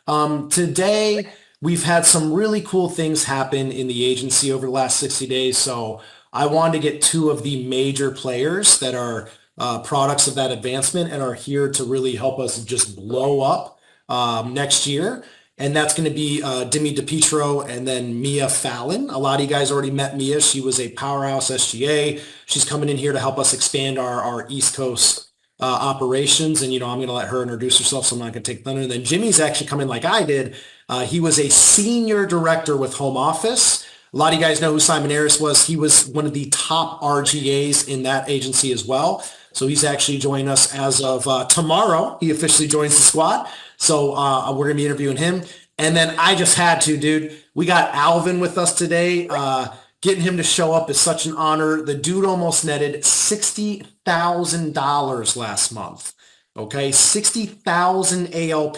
Today, we've had some really cool things happen in the agency over the last 60 days. So I wanted to get two of the major players that are products of that advancement and are here to really help us just blow up next year. And that's going to be Demi DePietro and then Mia Fallon. A lot of you guys already met Mia. She was a powerhouse SGA. She's coming in here to help us expand our East Coast operations. And, I'm going to let her introduce herself, so I'm not going to take thunder. And then Jimmy's actually come in like I did. He was a senior director with Home Office. A lot of you guys know who Simon Harris was. He was one of the top RGAs in that agency as well. So he's actually joining us as of tomorrow. He officially joins the squad. So we're going to be interviewing him. And then I just had to, dude. We got Alvin with us today. Getting him to show up is such an honor. The dude almost netted $60,000 last month. Okay, 60,000 ALP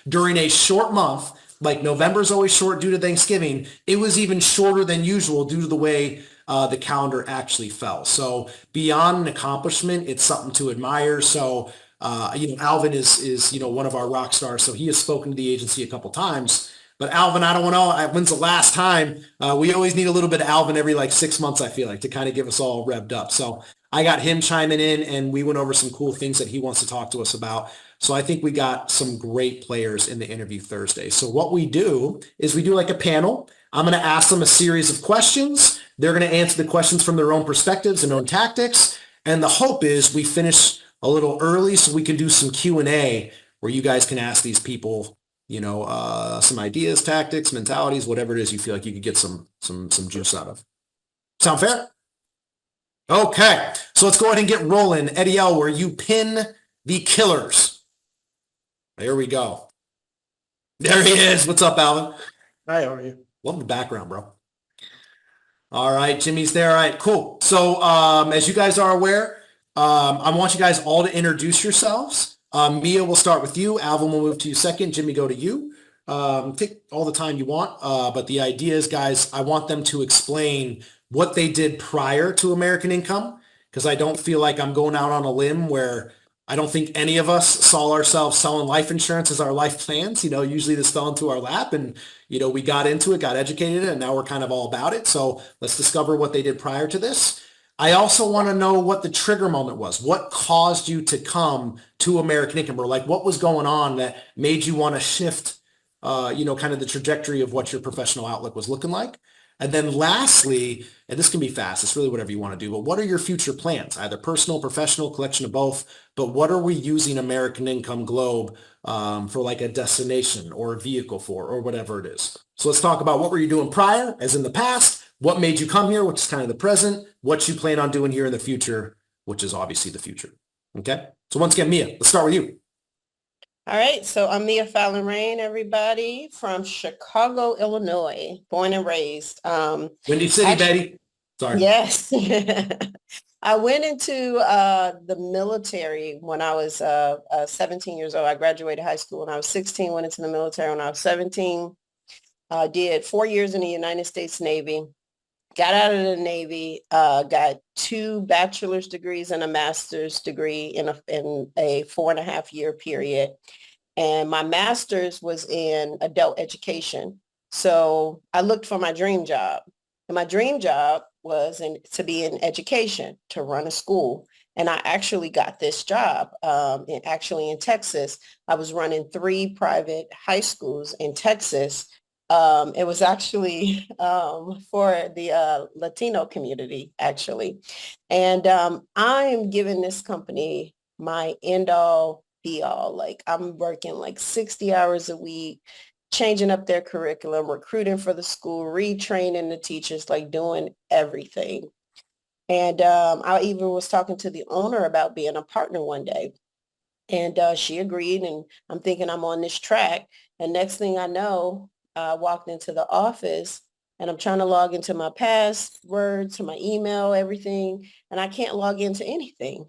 during a short month. Like November's always short due to Thanksgiving. It was even shorter than usual due to the way the calendar actually fell. So beyond an accomplishment, it's something to admire. So Alvin is one of our rock stars. So he has spoken to the agency a couple times. But Alvin, I don't know when's the last time. We always need a little bit of Alvin every like 6 months, I feel like, to kind of give us all revved up. So I got him chiming in, and we went over some cool things that he wants to talk to us about. So I think we got some great players in the interview Thursday. So what we do is we do like a panel. I'm going to ask them a series of questions. They're going to answer the questions from their own perspectives and own tactics. And the hope is we finish a little early so we can do some Q&A where you guys can ask these people, some ideas, tactics, mentalities, whatever it is you feel like you could get some juice out of. Sound fair? Okay, so let's go ahead and get rolling. Eddie L, where you pin the killers. There we go. There he is. What's up, Alvin? Hi, how are you? Love the background, bro. All right, Jimmy's there. All right, cool. So as you guys are aware, I want you guys all to introduce yourselves. Mia, we'll start with you. Alvin will move to you second. Jimmy, go to you. Take all the time you want. But the idea is, guys, I want them to explain what they did prior to American Income, because I don't feel like I'm going out on a limb where I don't think any of us saw ourselves selling life insurance as our life plans. Usually this fell into our lap and, we got into it, got educated, and now we're kind of all about it. So let's discover what they did prior to this. I also want to know what the trigger moment was. What caused you to come to American Income, or like what was going on that made you want to shift, kind of the trajectory of what your professional outlook was looking like. And then lastly, and this can be fast, it's really whatever you want to do, but what are your future plans? Either personal, professional, collection of both, but what are we using American Income Globe for like a destination or a vehicle for, or whatever it is. So let's talk about what were you doing prior, as in the past, what made you come here, which is kind of the present, what you plan on doing here in the future, which is obviously the future. Okay? So once again, Mia, let's start with you. All right, so I'm Mia Fallon Rain, everybody, from Chicago, Illinois, born and raised. Windy City, baby. Sorry. Yes. I went into the military when I was 17 years old. I graduated high school when I was 16, went into the military when I was 17. Did 4 years in the United States Navy. Got out of the Navy, got 2 bachelor's degrees and a master's degree in a 4.5 year period. And my master's was in adult education. So I looked for my dream job. And my dream job was to be in education, to run a school. And I actually got this job actually in Texas. I was running 3 private high schools in Texas. It was actually for the Latino community, actually. And I am giving this company my end all be all. Like I'm working like 60 hours a week, changing up their curriculum, recruiting for the school, retraining the teachers, like doing everything. And I even was talking to the owner about being a partner one day. And she agreed, and I'm thinking I'm on this track. And next thing I know, I walked into the office and I'm trying to log into my password, to my email, everything, and I can't log into anything.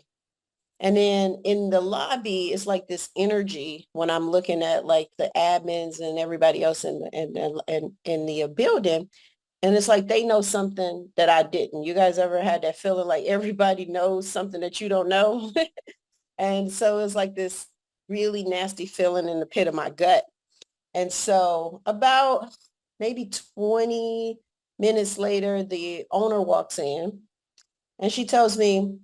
And then in the lobby, it's like this energy when I'm looking at like the admins and everybody else in the building. And it's like they know something that I didn't. You guys ever had that feeling like everybody knows something that you don't know? And so it's like this really nasty feeling in the pit of my gut. And so about maybe 20 minutes later, the owner walks in and she tells me,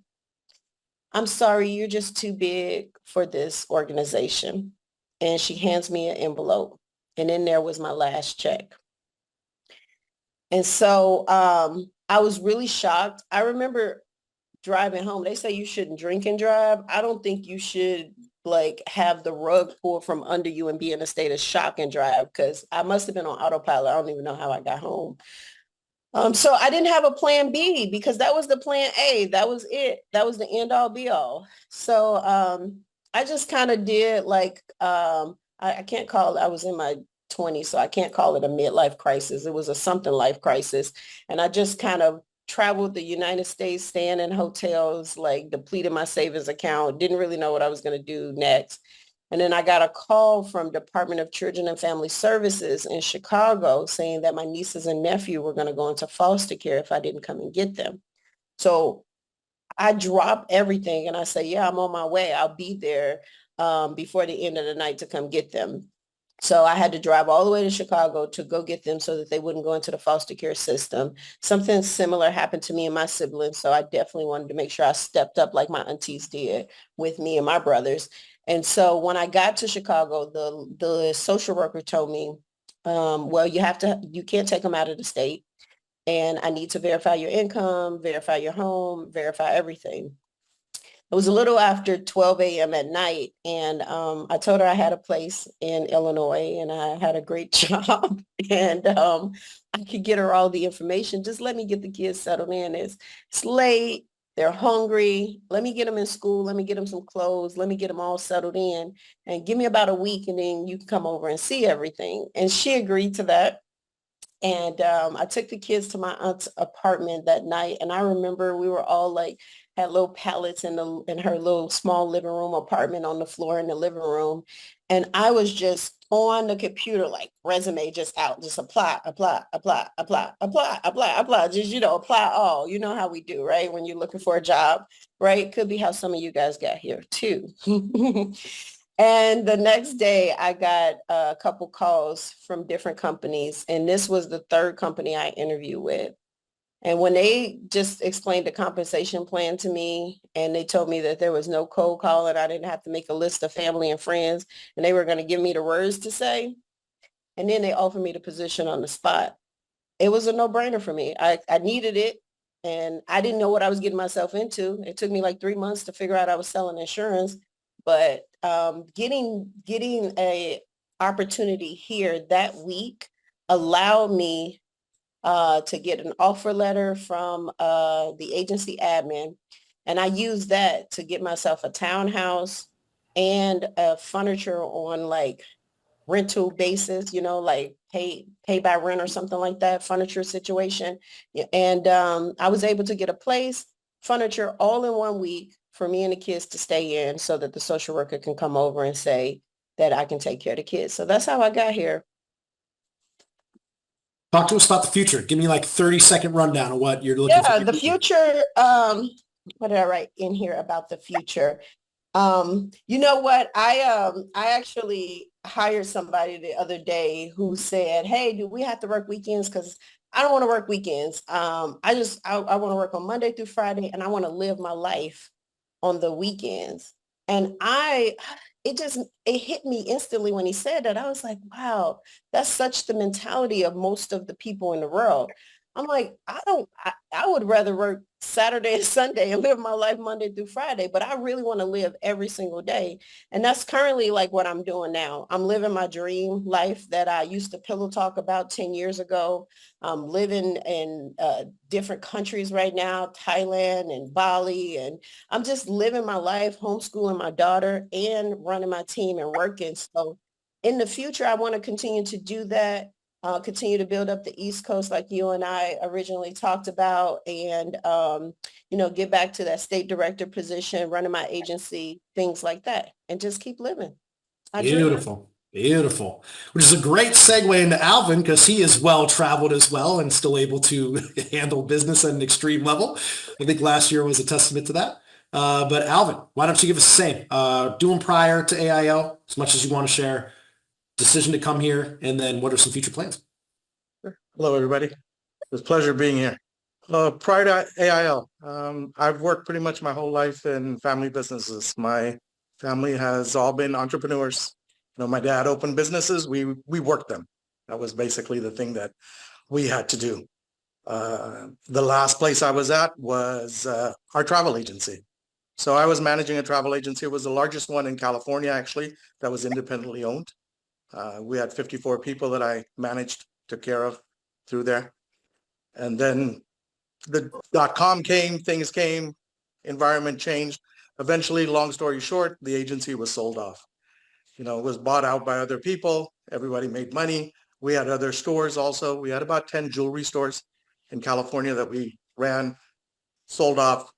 I'm sorry, you're just too big for this organization. And she hands me an envelope. And in there was my last check. And so I was really shocked. I remember driving home. They say you shouldn't drink and drive. I don't think you should like have the rug pulled from under you and be in a state of shock and drive because I must have been on autopilot. I don't even know how I got home. So I didn't have a plan B because that was the plan A. That was it. That was the end all be all. So I just kind of did like, I can't call it, I was in my 20s, so I can't call it a midlife crisis. It was a something life crisis. And I just kind of traveled the United States, staying in hotels, like depleted my savings account, didn't really know what I was going to do next. And then I got a call from Department of Children and Family Services in Chicago saying that my nieces and nephew were going to go into foster care if I didn't come and get them. So I dropped everything and I said, yeah, I'm on my way. I'll be there before the end of the night to come get them. So I had to drive all the way to Chicago to go get them so that they wouldn't go into the foster care system. Something similar happened to me and my siblings. So I definitely wanted to make sure I stepped up like my aunties did with me and my brothers. And so when I got to Chicago, the social worker told me, well, you can't take them out of the state. And I need to verify your income, verify your home, verify everything. It was a little after 12 a.m. at night, and I told her I had a place in Illinois and I had a great job, and I could get her all the information. Just let me get the kids settled in. It's late. They're hungry. Let me get them in school. Let me get them some clothes. Let me get them all settled in and give me about a week and then you can come over and see everything. And she agreed to that. And I took the kids to my aunt's apartment that night. And I remember we were all like, had little pallets in her little small living room apartment on the floor in the living room. And I was just on the computer, like resume just out, just apply, apply, apply, apply, apply, apply, apply, just, apply all. You know how we do, right? When you're looking for a job, right? Could be how some of you guys got here too. And the next day I got a couple calls from different companies. And this was the third company I interviewed with. And when they just explained the compensation plan to me and they told me that there was no cold calling, I didn't have to make a list of family and friends and they were going to give me the words to say. And then they offered me the position on the spot. It was a no-brainer for me. I needed it and I didn't know what I was getting myself into. It took me like 3 months to figure out I was selling insurance, but getting a opportunity here that week allowed me to get an offer letter from the agency admin. And I used that to get myself a townhouse and furniture on like rental basis, like pay by rent or something like that, furniture situation. Yeah, and I was able to get a place, furniture all in 1 week for me and the kids to stay in so that the social worker can come over and say that I can take care of the kids. So that's how I got here. Talk to us about the future. Give me like 30-second rundown of what you're looking for. Yeah, the future, what did I write in here about the future? You know what? I actually hired somebody the other day who said, hey, do we have to work weekends? Because I don't want to work weekends. I want to work on Monday through Friday and I want to live my life on the weekends. And it hit me instantly when he said that. I was like, wow, that's such the mentality of most of the people in the world. I'm like, I would rather work Saturday and Sunday and live my life Monday through Friday, but I really want to live every single day. And that's currently like what I'm doing now. I'm living my dream life that I used to pillow talk about 10 years ago. I'm living in different countries right now, Thailand and Bali. And I'm just living my life, homeschooling my daughter and running my team and working. So in the future, I want to continue to do that. Continue to build up the East Coast like you and I originally talked about and, get back to that state director position, running my agency, things like that, and just keep living. I dream. Beautiful. Beautiful. Which is a great segue into Alvin because he is well traveled as well and still able to handle business at an extreme level. I think last year was a testament to that. But Alvin, why don't you give us the same? Doing prior to AIO, as much as you want to share. decision to come here, and then what are some future plans? Hello, everybody. It's a pleasure being here. Prior to AIL, I've worked pretty much my whole life in family businesses. My family has all been entrepreneurs. My dad opened businesses. We worked them. That was basically the thing that we had to do. The last place I was at was our travel agency. So I was managing a travel agency. It was the largest one in California, actually, that was independently owned. We had 54 people that I managed, took care of through there. And then the .com came, things came, environment changed. Eventually, long story short, the agency was sold off. It was bought out by other people. Everybody made money. We had other stores also. We had about 10 jewelry stores in California that we ran, sold off.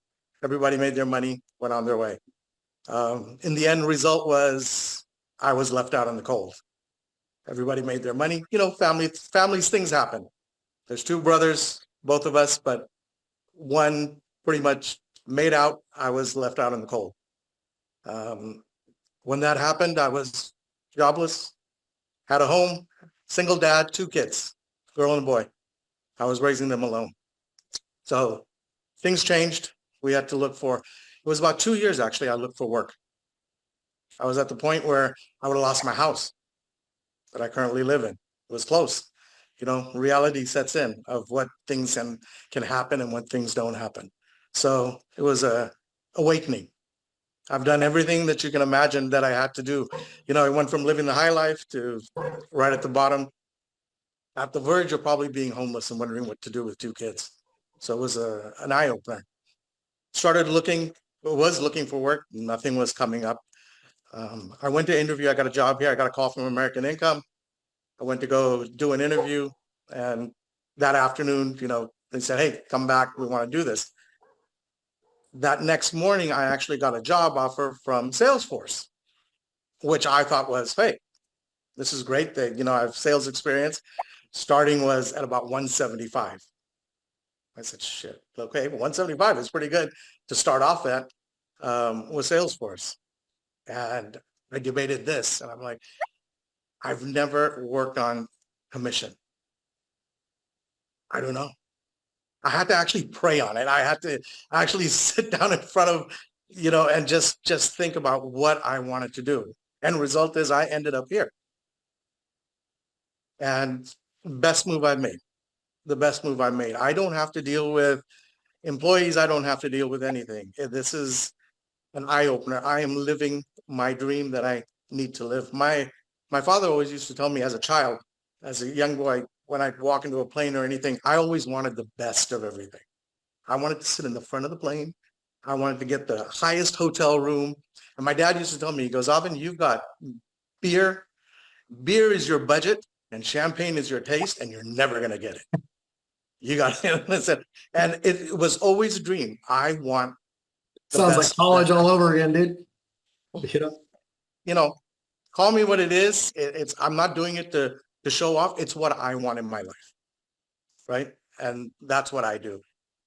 Everybody made their money, went on their way. In the end result was I was left out in the cold. Everybody made their money. Families, things happen. There's two brothers, both of us, but one pretty much made out. I was left out in the cold. When that happened, I was jobless, had a home, single dad, two kids, girl and a boy. I was raising them alone. So things changed. We had to look for, it was about 2 years actually, I looked for work. I was at the point where I would have lost my house that I currently live in. It was close. Reality sets in of what things can happen and what things don't happen. So it was a awakening. I've done everything that you can imagine that I had to do. I went from living the high life to right at the bottom, at the verge of probably being homeless and wondering what to do with two kids. So it was an eye opener. Was looking for work. Nothing was coming up. I went to interview. I got a job here. I got a call from American Income. I went to go do an interview, and that afternoon, they said, "Hey, come back. We want to do this." That next morning, I actually got a job offer from Salesforce, which I thought was, "Hey, this is great. That I have sales experience." Starting was at about 175. I said, "Shit, okay, 175 is pretty good to start off at with Salesforce." And I debated this, and I'm like, I've never worked on commission. I don't know. I had to actually pray on it. I had to actually sit down in front of, and just think about what I wanted to do. And result is I ended up here. And best move I've made. The best move I've made. I don't have to deal with employees. I don't have to deal with anything. This is an eye opener. I am living my dream that I need to live. My father always used to tell me as a child, as a young boy, when I'd walk into a plane or anything, I always wanted the best of everything. I wanted to sit in the front of the plane. I wanted to get the highest hotel room. And my dad used to tell me, he goes, "Alvin, you've got beer. Beer is your budget and champagne is your taste, and you're never going to get it. You got it." Listen, and it was always a dream. I want the Sounds like best. college all over again, dude. Call me what it is. I'm not doing it to show off. It's what I want in my life, right? And that's what I do.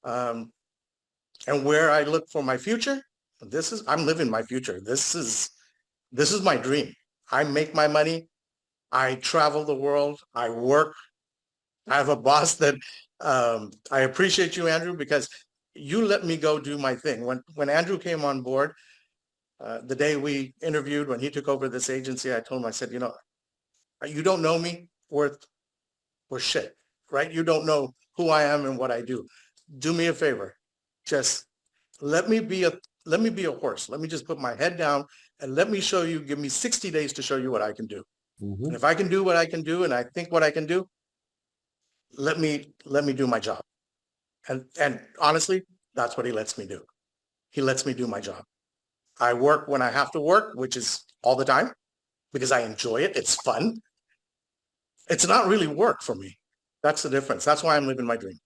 And where I look for my future, I'm living my future. This is my dream. I make my money. I travel the world. I work. I have a boss that I appreciate you, Andrew, because you let me go do my thing. When Andrew came on board, the day we interviewed, when he took over this agency, I told him, I said, you don't know me worth shit, right? You don't know who I am and what I do. Do me a favor. Just let me be a horse. Let me just put my head down and let me show you, give me 60 days to show you what I can do. Mm-hmm. And if I can do what I can do, and I think what I can do, let me do my job. And honestly, that's what he lets me do. He lets me do my job. I work when I have to work, which is all the time, because I enjoy it. It's fun. It's not really work for me. That's the difference. That's why I'm living my dream.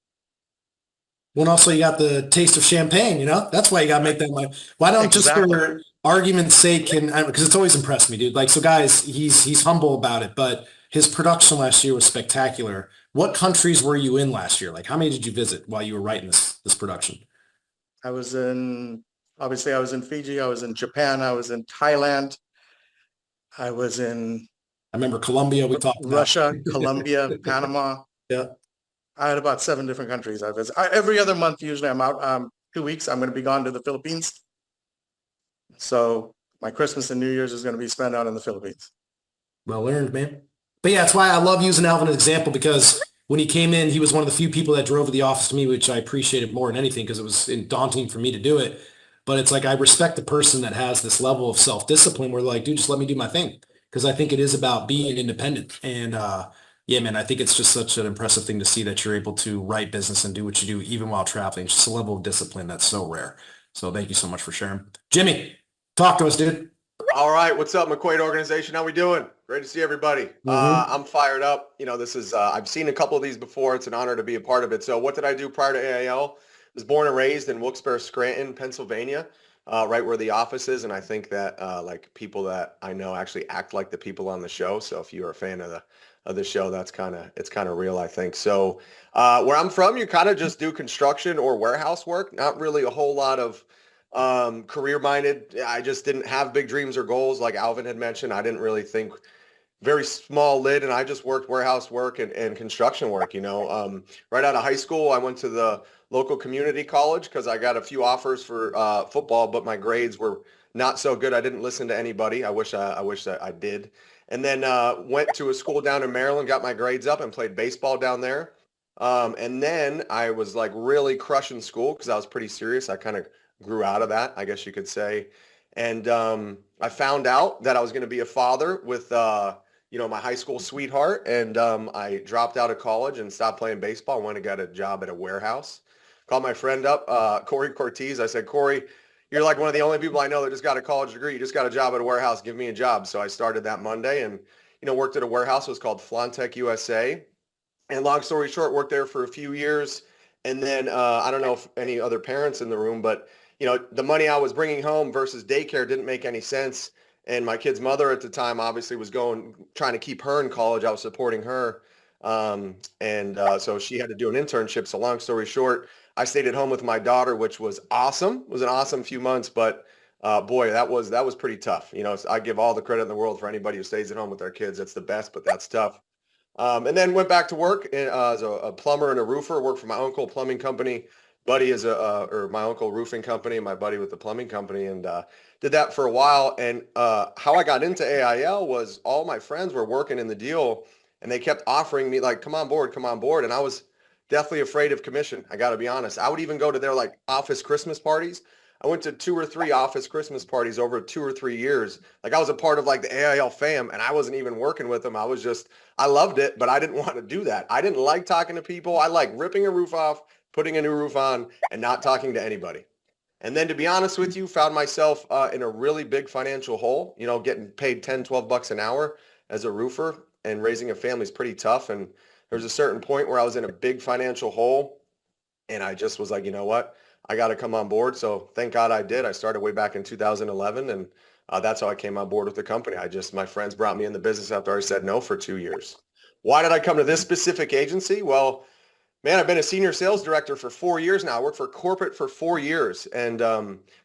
Well, also you got the taste of champagne, That's why you got to make that money. Why don't just for argument's sake, because it's always impressed me, dude. Like, so guys, he's humble about it, but his production last year was spectacular. What countries were you in last year? Like, how many did you visit while you were writing this production? Obviously I was in Fiji. I was in Japan. I was in Thailand. I was in remember Colombia, we talked about. Russia, Colombia, Panama. Yeah. I had about 7 different countries I visit. Every other month, usually I'm out. 2 weeks, I'm going to be gone to the Philippines. So my Christmas and New Year's is going to be spent out in the Philippines. Well earned, man. But yeah, that's why I love using Alvin as an example, because when he came in, he was one of the few people that drove to the office to me, which I appreciated more than anything because it was daunting for me to do it. But it's like, I respect the person that has this level of self-discipline where they're like, dude, just let me do my thing. Because I think it is about being independent. And yeah, man, I think it's just such an impressive thing to see that you're able to write business and do what you do even while traveling. It's just a level of discipline that's so rare. So thank you so much for sharing. Jimmy, talk to us, dude. All right, what's up, McQuade Organization? How we doing? Great to see everybody. I'm fired up. You know, this is I've seen a couple of these before. It's an honor to be a part of it. So what did I do prior to AIL? I was born and raised in Wilkes-Barre, Scranton, Pennsylvania, right where the office is. And I think that like people that I know actually act like the people on the show. So if you're a fan of the show, it's kind of real, I think. So where I'm from, you kind of just do construction or warehouse work. Not really a whole lot of career minded. I just didn't have big dreams or goals. Like Alvin had mentioned, I didn't really think, very small lid, and I just worked warehouse work and construction work, you know. Right out of high school, I went to the local community college because I got a few offers for football, but my grades were not so good. I didn't listen to anybody. I wish that I did. And then went to a school down in Maryland, got my grades up and played baseball down there. And then I was like really crushing school because I was pretty serious. I kind of grew out of that, I guess you could say. And I found out that I was going to be a father with my high school sweetheart, and I dropped out of college and stopped playing baseball. I went and got a job at a warehouse. Called my friend up, Corey Cortez. I said, Corey, you're like one of the only people I know that just got a college degree. You just got a job at a warehouse. Give me a job. So I started that Monday and, worked at a warehouse. It was called Flantech USA. And long story short, worked there for a few years. And then I don't know if any other parents in the room, but, the money I was bringing home versus daycare didn't make any sense. And my kid's mother at the time obviously was trying to keep her in college. I was supporting her. So she had to do an internship. So long story short, I stayed at home with my daughter, which was awesome. It was an awesome few months, but boy, that was pretty tough. I give all the credit in the world for anybody who stays at home with their kids. That's the best, but that's tough. And then went back to work as a plumber and a roofer, worked for my uncle plumbing company. Buddy is or my uncle roofing company, my buddy with the plumbing company, and did that for a while. And how I got into AIL was all my friends were working in the deal, and they kept offering me like, come on board. And I was deathly afraid of commission. I got to be honest. I would even go to their like office Christmas parties. I went to 2 or 3 office Christmas parties over 2 or 3 years. Like I was a part of like the AIL fam, and I wasn't even working with them. I loved it, but I didn't want to do that. I didn't like talking to people. I like ripping a roof off, putting a new roof on, and not talking to anybody. And then to be honest with you, found myself in a really big financial hole, getting paid 10, 12 bucks an hour as a roofer, and raising a family is pretty tough. And there's a certain point where I was in a big financial hole, and I just was like, you know what? I got to come on board. So thank God I did. I started way back in 2011, and that's how I came on board with the company. My friends brought me in the business after I said no for 2 years. Why did I come to this specific agency? Well, man, I've been a senior sales director for 4 years now. I worked for corporate for 4 years, and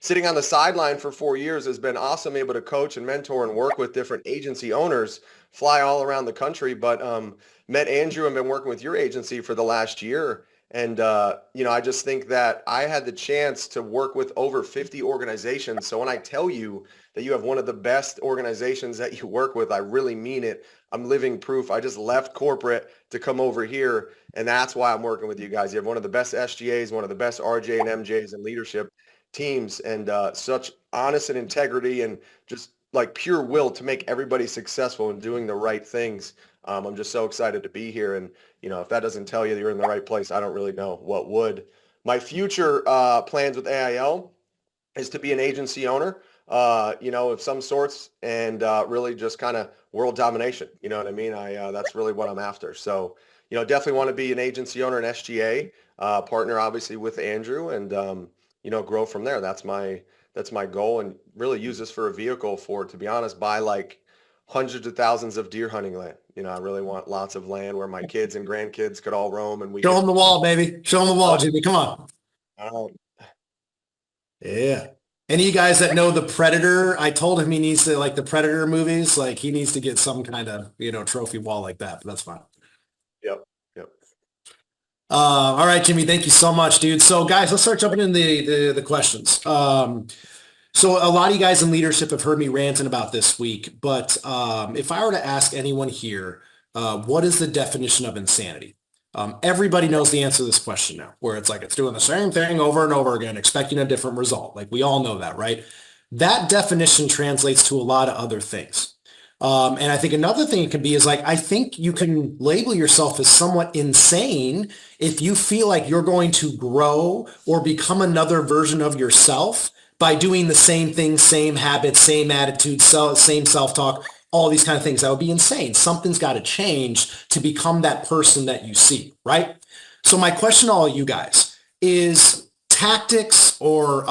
sitting on the sideline for 4 years has been awesome, able to coach and mentor and work with different agency owners, fly all around the country. But met Andrew and been working with your agency for the last year. And, I just think that I had the chance to work with over 50 organizations. So when I tell you that you have one of the best organizations that you work with, I really mean it. I'm living proof. I just left corporate to come over here, and that's why I'm working with you guys. You have one of the best SGAs, one of the best RJ and MJs and leadership teams, and such honest and integrity and just like pure will to make everybody successful and doing the right things. I'm just so excited to be here. And, if that doesn't tell you that you're in the right place, I don't really know what would. My future plans with AIL is to be an agency owner, of some sorts, and really just kind of world domination. You know what I mean? That's really what I'm after. So, definitely want to be an agency owner, an SGA partner, obviously with Andrew, and, grow from there. That's my goal, and really use this for a vehicle to be honest, buy like hundreds of thousands of deer hunting land. I really want lots of land where my kids and grandkids could all roam, and we Show could, them the wall, baby. Show them the wall, Jimmy. Come on. uh, Yeah. Any of you guys that know the Predator, I told him he needs to, like the Predator movies, like he needs to get some kind of, trophy wall like that, but that's fine. Yep. Yep. All right, Jimmy, thank you so much, dude. So guys, let's start jumping in the questions. So a lot of you guys in leadership have heard me ranting about this week, but if I were to ask anyone here, what is the definition of insanity? Everybody knows the answer to this question now, where it's like it's doing the same thing over and over again, expecting a different result. Like we all know that, right? That definition translates to a lot of other things. And I think another thing it can be is like, I think you can label yourself as somewhat insane if you feel like you're going to grow or become another version of yourself by doing the same things, same habits, same attitudes, same self-talk, all these kind of things. That would be insane. Something's got to change to become that person that you see, right? So my question to all you guys is tactics or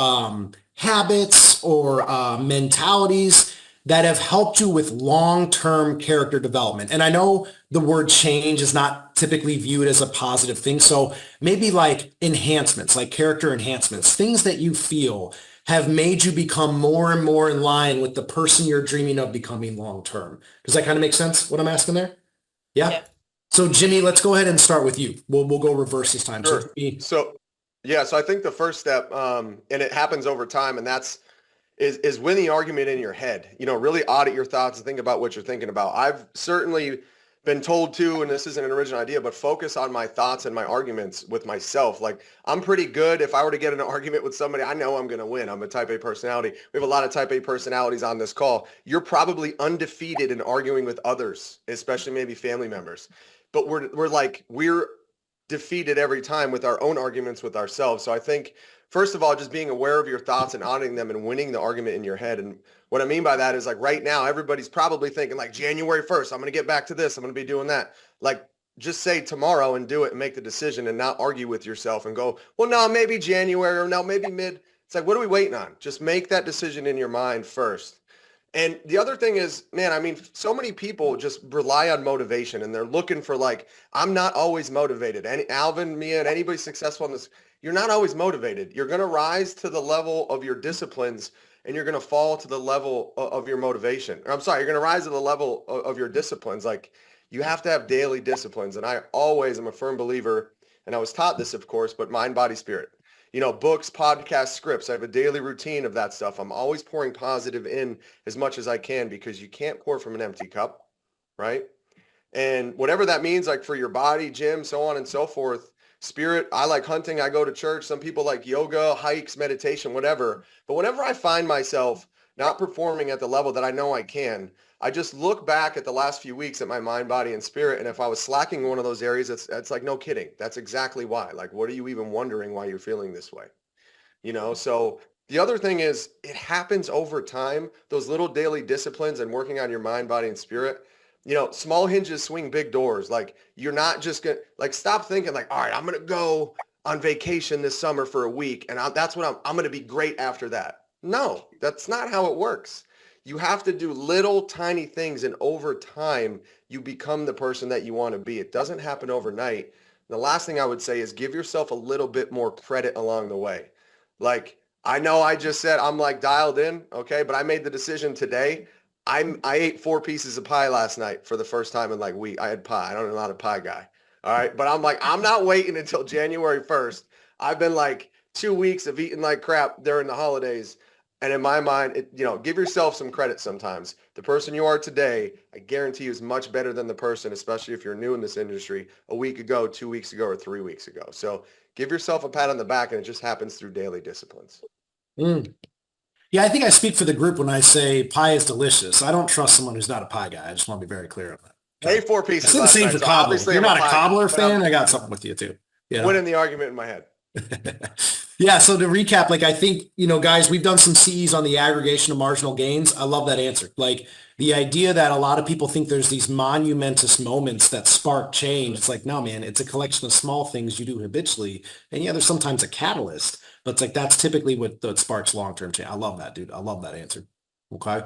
habits or mentalities that have helped you with long-term character development. And I know the word change is not typically viewed as a positive thing. So maybe like enhancements, like character enhancements, things that you feel have made you become more and more in line with the person you're dreaming of becoming long-term. Does that kind of make sense, what I'm asking there? Yeah? Yeah. So Jimmy, let's go ahead and start with you. We'll go reverse this time. Sure. So, Jimmy, So I think the first step, and it happens over time, and that's is win the argument in your head. Really audit your thoughts and think about what you're thinking about. I've certainly been told to, and this isn't an original idea, but focus on my thoughts and my arguments with myself. Like I'm pretty good. If I were to get in an argument with somebody, I know I'm going to win. I'm a type A personality. We have a lot of type A personalities on this call. You're probably undefeated in arguing with others, especially maybe family members. But we're defeated every time with our own arguments with ourselves. So I think, first of all, just being aware of your thoughts and auditing them and winning the argument in your head. And what I mean by that is like right now, everybody's probably thinking like January 1st, I'm going to get back to this. I'm going to be doing that. Like just say tomorrow and do it and make the decision and not argue with yourself and go, well, no, maybe January or no, maybe mid. It's like, what are we waiting on? Just make that decision in your mind first. And the other thing is, man, I mean, so many people just rely on motivation and they're looking for like, I'm not always motivated. Alvin, Mia, and anybody successful in this, you're not always motivated. You're going to rise to the level of your disciplines and you're going to fall to the level of your motivation. Or, I'm sorry, you're going to rise to the level of your disciplines. Like you have to have daily disciplines. And I always am a firm believer, and I was taught this, of course, but mind, body, spirit. Books, podcasts, scripts. I have a daily routine of that stuff. I'm always pouring positive in as much as I can because you can't pour from an empty cup, right? And whatever that means, like for your body, gym, so on and so forth. Spirit, I like hunting. I go to church. Some people like yoga, hikes, meditation, whatever. But whenever I find myself not performing at the level that I know I can, I just look back at the last few weeks at my mind, body, and spirit. And if I was slacking in one of those areas, it's like, no kidding. That's exactly why. Like, what are you even wondering why you're feeling this way? So the other thing is it happens over time. Those little daily disciplines and working on your mind, body, and spirit, small hinges swing big doors. Like you're not just going to like, stop thinking like, all right, I'm going to go on vacation this summer for a week. And that's what I'm going to be great after that. No, that's not how it works. You have to do little tiny things, and over time, you become the person that you want to be. It doesn't happen overnight. The last thing I would say is give yourself a little bit more credit along the way. Like, I know I just said I'm like dialed in, okay, but I made the decision today. I ate 4 pieces of pie last night for the first time in like a week. I had pie. I don't know, I'm not a pie guy. All right, but I'm like, I'm not waiting until January 1st. I've been like 2 weeks of eating like crap during the holidays. And in my mind, give yourself some credit sometimes. The person you are today, I guarantee you is much better than the person, especially if you're new in this industry, a week ago, 2 weeks ago, or 3 weeks ago. So give yourself a pat on the back, and it just happens through daily disciplines. Mm. Yeah, I think I speak for the group when I say pie is delicious. I don't trust someone who's not a pie guy. I just want to be very clear on that. I ate 4 pieces. It's the same for cobbler. If you're not a cobbler fan, I got something with you too. Winning the argument in my head. Yeah. So to recap, like I think, guys, we've done some CEs on the aggregation of marginal gains. I love that answer. Like the idea that a lot of people think there's these monumentous moments that spark change. It's like, no, man, it's a collection of small things you do habitually. And yeah, there's sometimes a catalyst, but it's like, that's typically what sparks long-term change. I love that, dude. I love that answer. Okay.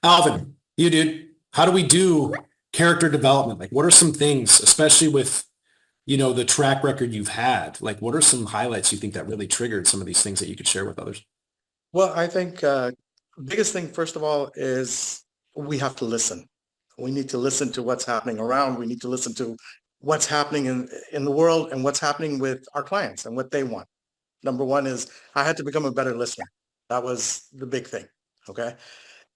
Alvin, you dude, how do we do character development? Like what are some things, especially with the track record you've had, like what are some highlights you think that really triggered some of these things that you could share with others? Well, I think biggest thing, first of all, is we have to listen. We need to listen to what's happening around. We need to listen to what's happening in the world and what's happening with our clients and what they want. Number one is I had to become a better listener. That was the big thing. Okay.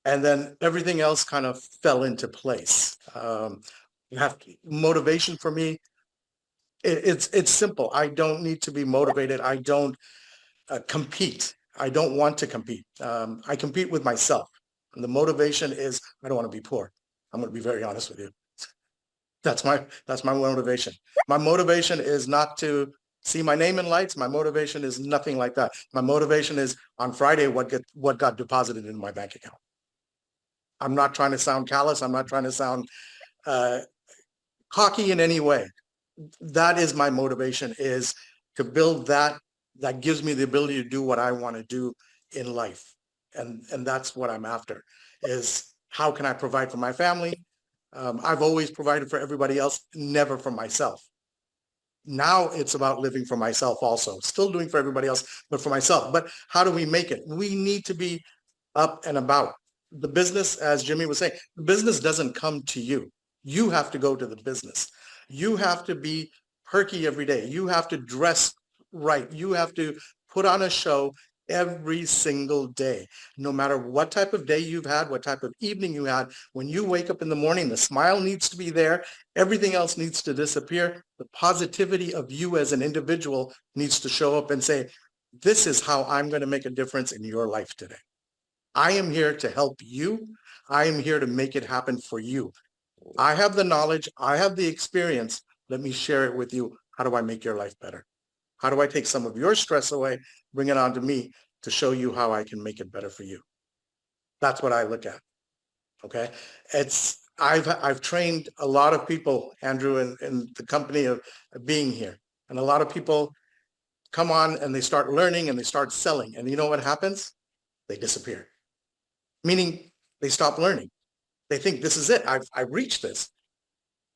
And then everything else kind of fell into place. You have motivation for me. It's simple. I don't need to be motivated. I don't compete. I don't want to compete. I compete with myself. And the motivation is I don't want to be poor. I'm going to be very honest with you. That's my motivation. My motivation is not to see my name in lights. My motivation is nothing like that. My motivation is on Friday what got deposited in my bank account. I'm not trying to sound callous. I'm not trying to sound uh, cocky in any way. That is my motivation, is to build that gives me the ability to do what I want to do in life. And that's what I'm after, is how can I provide for my family? I've always provided for everybody else, never for myself. Now it's about living for myself also, still doing for everybody else, but for myself. But how do we make it? We need to be up and about. The business, as Jimmy was saying, the business doesn't come to you. You have to go to the business. You have to be perky every day. You have to dress right. You have to put on a show every single day. No matter what type of day you've had, what type of evening you had, when you wake up in the morning, the smile needs to be there. Everything else needs to disappear. The positivity of you as an individual needs to show up and say, this is how I'm going to make a difference in your life today. I am here to help you. I am here to make it happen for you. I have the knowledge. I have the experience. Let me share it with you. How do I make your life better? How do I take some of your stress away, bring it on to me to show you how I can make it better for you? That's what I look at. Okay. I've trained a lot of people, Andrew, in the company of being here. And a lot of people come on and they start learning and they start selling. And you know what happens? They disappear. Meaning they stop learning. They think this is it. I've reached this.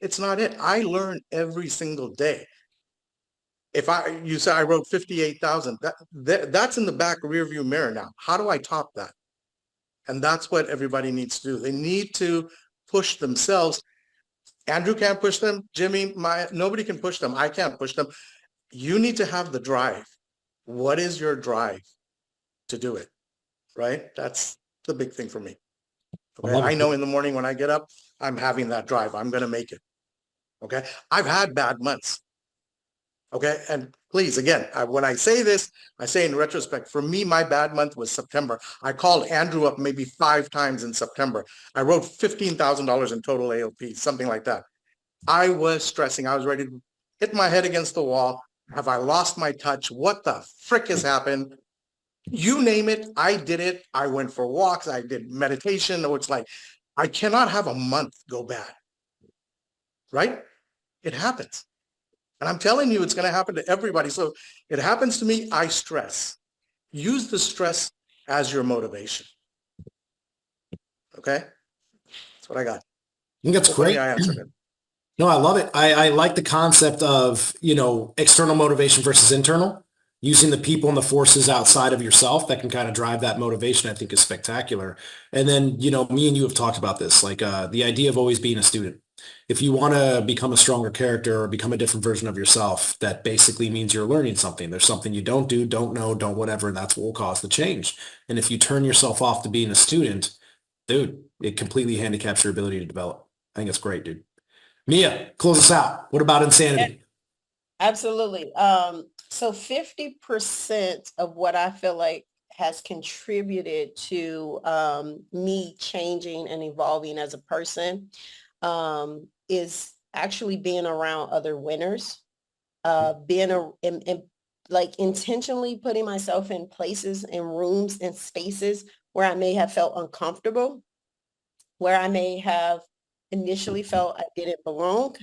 It's not it. I learn every single day. If you say I wrote 58,000, that's in the back rear view mirror now. How do I top that? And that's what everybody needs to do. They need to push themselves. Andrew can't push them. Jimmy, nobody can push them. I can't push them. You need to have the drive. What is your drive to do it? Right? That's the big thing for me. Okay. I know in the morning when I get up, I'm having that drive. I'm going to make it. Okay. I've had bad months. Okay. And please, again, when I say this, I say in retrospect, for me, my bad month was September. I called Andrew up maybe 5 times in September. I wrote $15,000 in total AOP, something like that. I was stressing. I was ready to hit my head against the wall. Have I lost my touch? What the frick has happened? You name it, I did it. I went for walks. I did meditation. Oh, it's like, I cannot have a month go bad, right? It happens. And I'm telling you, it's going to happen to everybody. So it happens to me. I stress. Use the stress as your motivation. Okay. That's what I got. I think that's Hopefully great. I answered it. No, I love it. I like the concept of, external motivation versus internal. Using the people and the forces outside of yourself that can kind of drive that motivation, I think is spectacular. And then, me and you have talked about this, like the idea of always being a student. If you want to become a stronger character or become a different version of yourself, that basically means you're learning something. There's something you don't do, don't know, don't whatever, and that's what will cause the change. And if you turn yourself off to being a student, dude, it completely handicaps your ability to develop. I think it's great, dude. Mia, close us out. What about insanity? Absolutely. So 50% of what I feel like has contributed to me changing and evolving as a person is actually being around other winners, like intentionally putting myself in places and rooms and spaces where I may have felt uncomfortable, where I may have initially felt I didn't belong,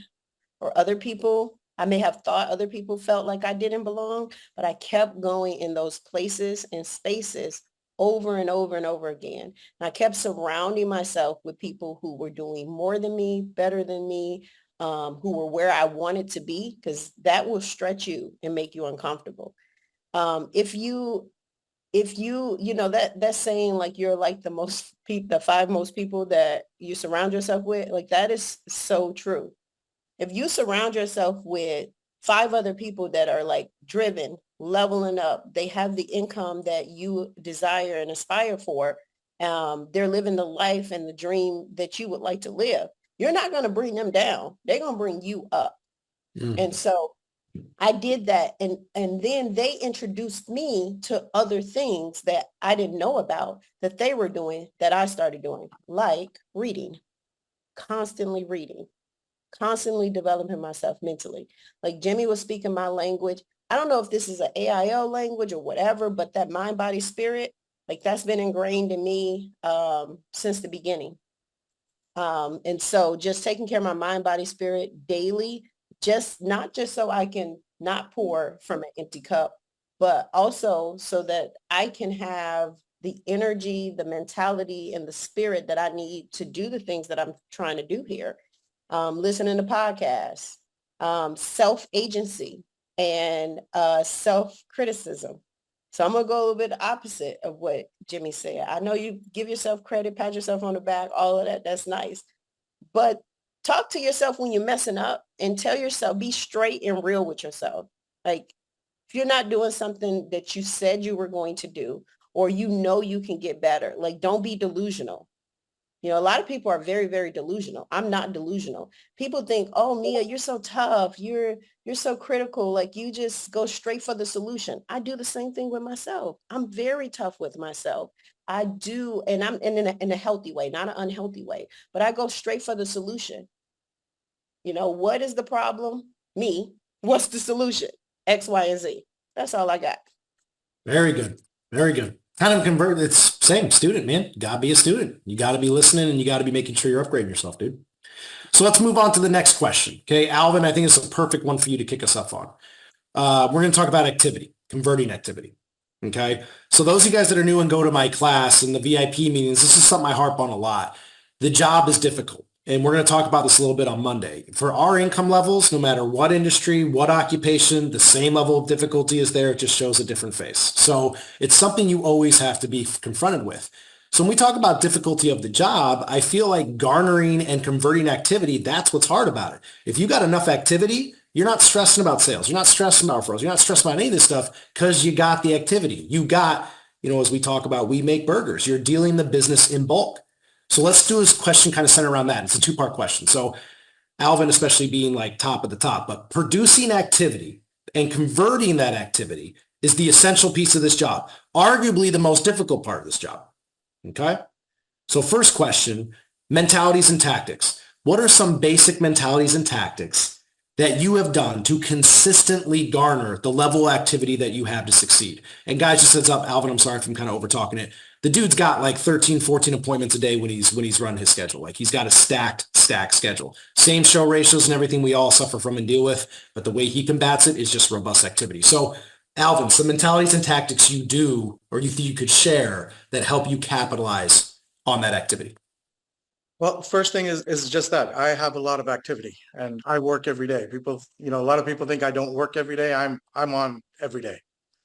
or I may have thought other people felt like I didn't belong, but I kept going in those places and spaces over and over and over again. And I kept surrounding myself with people who were doing more than me, better than me, who were where I wanted to be, because that will stretch you and make you uncomfortable. If you if you know that saying, like, you're like the 5 most people that you surround yourself with, like, that is so true. If you surround yourself with 5 other people that are like driven, leveling up, they have the income that you desire and aspire for, they're living the life and the dream that you would like to live, you're not going to bring them down. They're going to bring you up. And so I did that. And then they introduced me to other things that I didn't know about that they were doing that I started doing, like reading, constantly developing myself mentally. Like Jimmy was speaking my language. I don't know if this is an AIO language or whatever, but that mind, body, spirit, like, that's been ingrained in me since the beginning. And so just taking care of my mind, body, spirit daily, not just so I can not pour from an empty cup, but also so that I can have the energy, the mentality, and the spirit that I need to do the things that I'm trying to do here. Listening to podcasts, self-agency, and self-criticism. So I'm going to go a little bit opposite of what Jimmy said. I know you give yourself credit, pat yourself on the back, all of that. That's nice. But talk to yourself when you're messing up and tell yourself, be straight and real with yourself. Like, if you're not doing something that you said you were going to do, or you know you can get better, like, don't be delusional. You know, a lot of people are very, very delusional. I'm not delusional. People think, oh, Mia, you're so tough. You're so critical. Like, you just go straight for the solution. I do the same thing with myself. I'm very tough with myself. I do. And I'm in a healthy way, not an unhealthy way, but I go straight for the solution. You know, what is the problem? Me. What's the solution? X, Y, and Z. That's all I got. Very good. Very good. Kind of convert. It's same student, man. You gotta be a student. You gotta be listening, and you gotta be making sure you're upgrading yourself, dude. So let's move on to the next question. Okay, Alvin, I think it's a perfect one for you to kick us off on. We're going to talk about activity, converting activity. Okay. So those of you guys that are new and go to my class and the VIP meetings, this is something I harp on a lot. The job is difficult. And we're going to talk about this a little bit on Monday. For our income levels, no matter what industry, what occupation, the same level of difficulty is there. It just shows a different face. So it's something you always have to be confronted with. So when we talk about difficulty of the job, I feel like garnering and converting activity, that's what's hard about it. If you got enough activity, you're not stressing about sales. You're not stressing about referrals. You're not stressing about any of this stuff because you got the activity. You got, as we talk about, we make burgers. You're dealing the business in bulk. So let's do this question kind of centered around that. It's a 2-part question. So Alvin, especially being like top of the top, but producing activity and converting that activity is the essential piece of this job, arguably the most difficult part of this job. Okay. So first question, mentalities and tactics. What are some basic mentalities and tactics that you have done to consistently garner the level of activity that you have to succeed? And guys, just heads up, Alvin, I'm sorry if I'm kind of over talking it. The dude's got like 13, 14 appointments a day when he's running his schedule. Like, he's got a stacked schedule. Same show ratios and everything we all suffer from and deal with, but the way he combats it is just robust activity. So Alvin, some mentalities and tactics you do or you think you could share that help you capitalize on that activity. Well, first thing is just that I have a lot of activity and I work every day. People, a lot of people think I don't work every day. I'm on every day.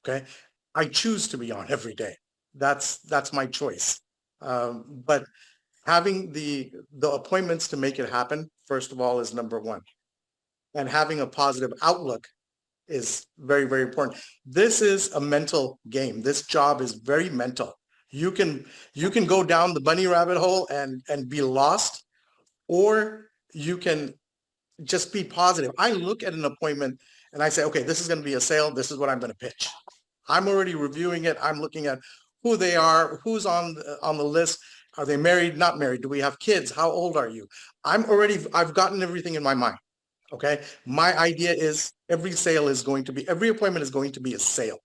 Okay. I choose to be on every day. That's my choice. But having the appointments to make it happen, first of all, is number one. And having a positive outlook is very, very important. This is a mental game. This job is very mental. You can go down the bunny rabbit hole and be lost, or you can just be positive. I look at an appointment and I say, okay, this is going to be a sale. This is what I'm going to pitch. I'm already reviewing it. I'm looking at who they are, who's on the list. Are they married, not married? Do we have kids? How old are you? I've gotten everything in my mind. Okay. My idea is every appointment is going to be a sale.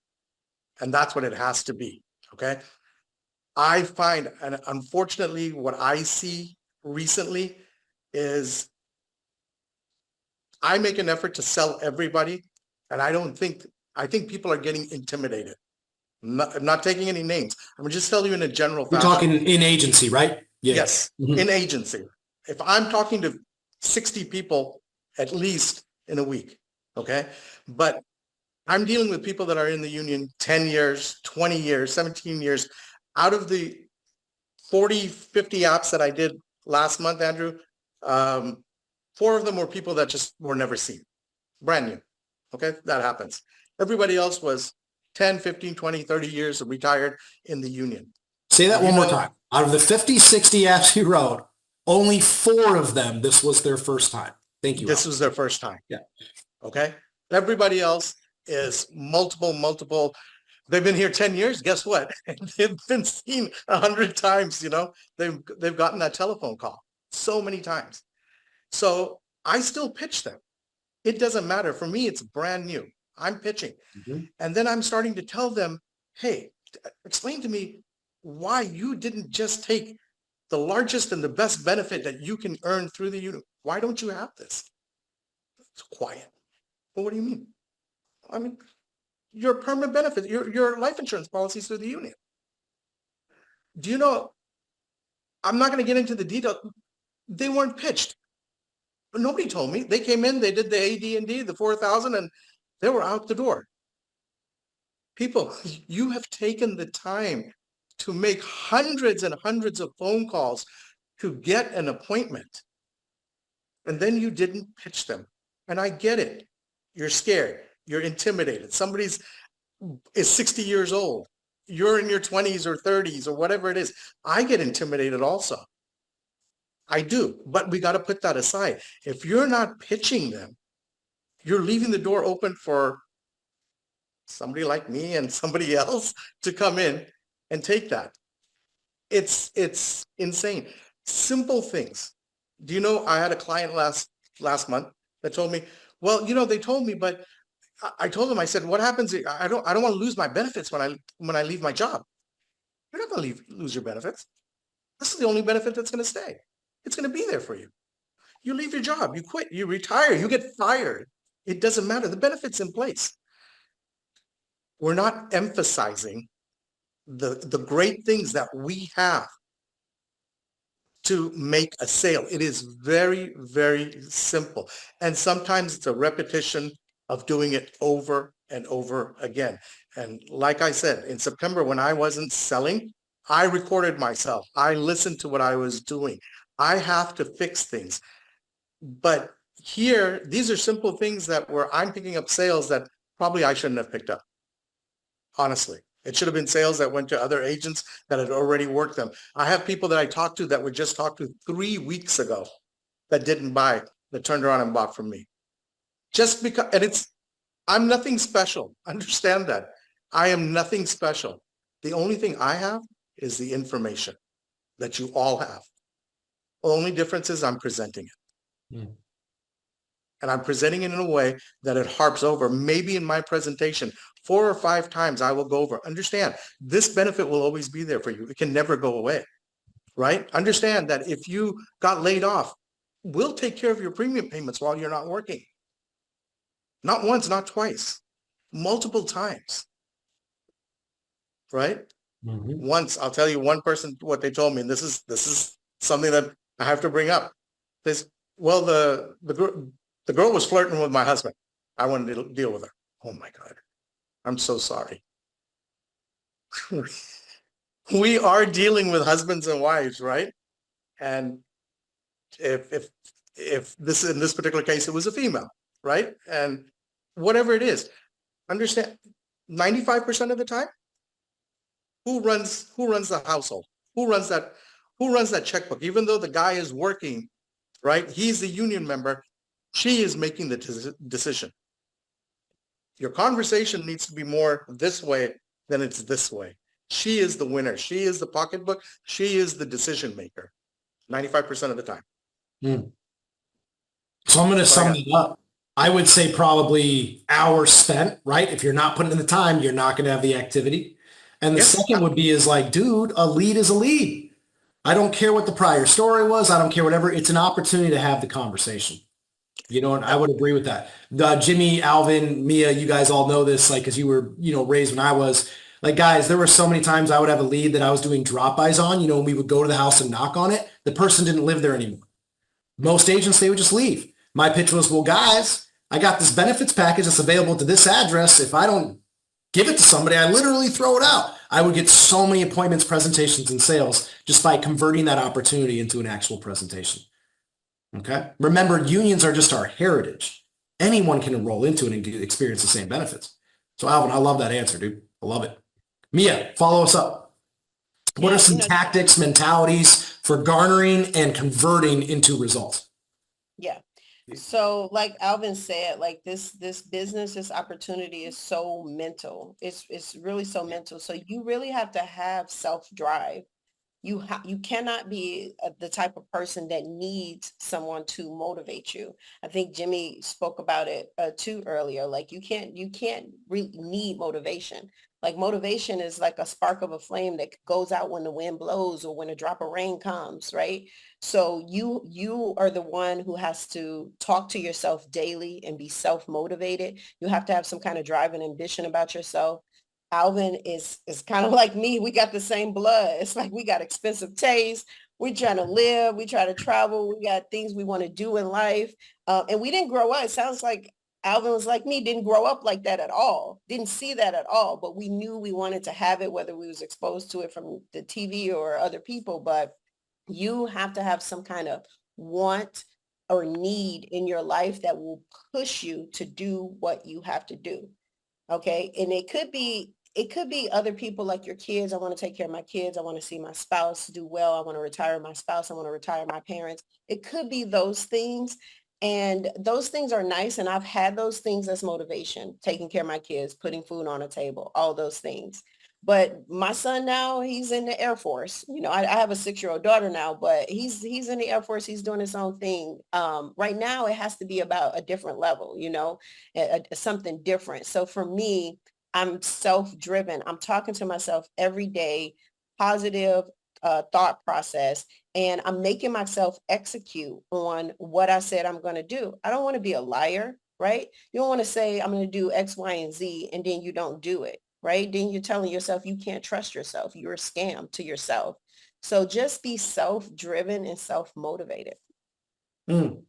And that's what it has to be. Okay. I find, and unfortunately, what I see recently is I make an effort to sell everybody. And I think people are getting intimidated. I'm not taking any names. I'm just telling you in a general We're fashion. talking in agency, right? Yeah. Yes, in agency. If I'm talking to 60 people at least in a week, okay? But I'm dealing with people that are in the union 10 years, 20 years, 17 years. Out of the 40, 50 apps that I did last month, Andrew, 4 of them were people that just were never seen, brand new. Okay, that happens. Everybody else was 10, 15, 20, 30 years retired in the union. Say that You one more know- time. Out of the 50, 60 apps you wrote, only 4 of them, this was their first time. Thank you. This Al. was their first time. Yeah. Okay. Everybody else is multiple. They've been here 10 years. Guess what? They've been seen 100 times, you know, they've gotten that telephone call so many times. So I still pitch them. It doesn't matter. For me, it's brand new. I'm pitching. Mhm. And then I'm starting to tell them, hey, explain to me why you didn't just take the largest and the best benefit that you can earn through the unit. Why don't you have this? It's quiet. Well, what do you mean? I mean, your permanent benefit, your life insurance policies through the union. Do you know, I'm not going to get into the detail. They weren't pitched. But nobody told me. They came in, they did the AD&D, the 4,000, and they were out the door. People, you have taken the time to make hundreds and hundreds of phone calls to get an appointment. And then you didn't pitch them. And I get it. You're scared. You're intimidated. Somebody's is 60 years old. You're in your 20s or 30s or whatever it is. I get intimidated also. I do, but we got to put that aside. If you're not pitching them, you're leaving the door open for somebody like me and somebody else to come in and take that. It's insane. Simple things. Do you know, I had a client last month that told me, well, you know, they told me, but I told them, I said, what happens? I don't want to lose my benefits when I leave my job. You're not going to lose your benefits. This is the only benefit that's going to stay. It's going to be there for you. You leave your job, you quit, you retire, you get fired. It doesn't matter. The benefit's in place. We're not emphasizing the great things that we have to make a sale. It is very, very simple. And sometimes it's a repetition of doing it over and over again. And like I said, in September, when I wasn't selling, I recorded myself. I listened to what I was doing. I have to fix things. But here, these are simple things that where I'm picking up sales that probably I shouldn't have picked up. Honestly, it should have been sales that went to other agents that had already worked them. I have people that I talked to that were just talked to 3 weeks ago that didn't buy, that turned around and bought from me. Just because, and I'm nothing special. Understand that. I am nothing special. The only thing I have is the information that you all have. The only difference is I'm presenting it. Mm. And I'm presenting it in a way that it harps over. Maybe in my presentation, 4 or 5 times I will go over. Understand, this benefit will always be there for you. It can never go away, right? Understand that if you got laid off, we'll take care of your premium payments while you're not working. Not once, not twice, multiple times, right? Mhm. Once, I'll tell you one person what they told me, and this is something that I have to bring up. This, well, the girl was flirting with my husband. I wanted to deal with her. Oh my God. I'm so sorry. We are dealing with husbands and wives, right? And if this, in this particular case, it was a female, right? And whatever it is, understand, 95% of the time, who runs the household? Who runs that checkbook? Even though the guy is working, right? He's the union member. She is making the decision. Your conversation needs to be more this way than it's this way. She is the winner. She is the pocketbook. She is the decision maker. 95% of the time. Mm. So I'm going to sum it up. I would say probably hours spent, right? If you're not putting in the time, you're not going to have the activity. And the Yes. second would be is like, dude, a lead is a lead. I don't care what the prior story was. I don't care whatever. It's an opportunity to have the conversation. You know, and I would agree with that. Jimmy, Alvin, Mia, you guys all know this, like, because you were, raised when I was. Like, guys, there were so many times I would have a lead that I was doing drop-bys on, and we would go to the house and knock on it. The person didn't live there anymore. Most agents, they would just leave. My pitch was, well, guys, I got this benefits package that's available to this address. If I don't give it to somebody, I literally throw it out. I would get so many appointments, presentations, and sales just by converting that opportunity into an actual presentation. Okay. Remember, unions are just our heritage. Anyone can enroll into it and experience the same benefits. So Alvin, I love that answer, dude. I love it. Mia, follow us up. What are Yeah, some tactics, mentalities for garnering and converting into results? yeah. So like Alvin said, like this business, this opportunity is so mental. It's really so mental. So you really have to have self-drive. You cannot be the type of person that needs someone to motivate you. I think Jimmy spoke about it too earlier. Like you can't really need motivation. Like motivation is like a spark of a flame that goes out when the wind blows or when a drop of rain comes, right? So you are the one who has to talk to yourself daily and be self-motivated. You have to have some kind of drive and ambition about yourself. Alvin is kind of like me. We got the same blood. It's like we got expensive taste. We trying to live. We try to travel. We got things we want to do in life. And we didn't grow up. It sounds like Alvin was like me, didn't grow up like that at all. Didn't see that at all. But we knew we wanted to have it, whether we was exposed to it from the TV or other people. But you have to have some kind of want or need in your life that will push you to do what you have to do. Okay. And it could be other people like your kids. I want to take care of my kids. I want to see my spouse do well. I want to retire my spouse. I want to retire my parents. It could be those things. And those things are nice. And I've had those things as motivation, taking care of my kids, putting food on a table, all those things. But my son now, he's in the Air Force. I have a 6-year-old daughter now, but he's in the Air Force. He's doing his own thing. Right now, it has to be about a different level, something different. So for me, I'm self-driven. I'm talking to myself every day, positive thought process, and I'm making myself execute on what I said I'm going to do. I don't want to be a liar, right? You don't want to say I'm going to do X, Y, and Z, and then you don't do it, right? Then you're telling yourself you can't trust yourself. You're a scam to yourself. So just be self-driven and self-motivated. Mm.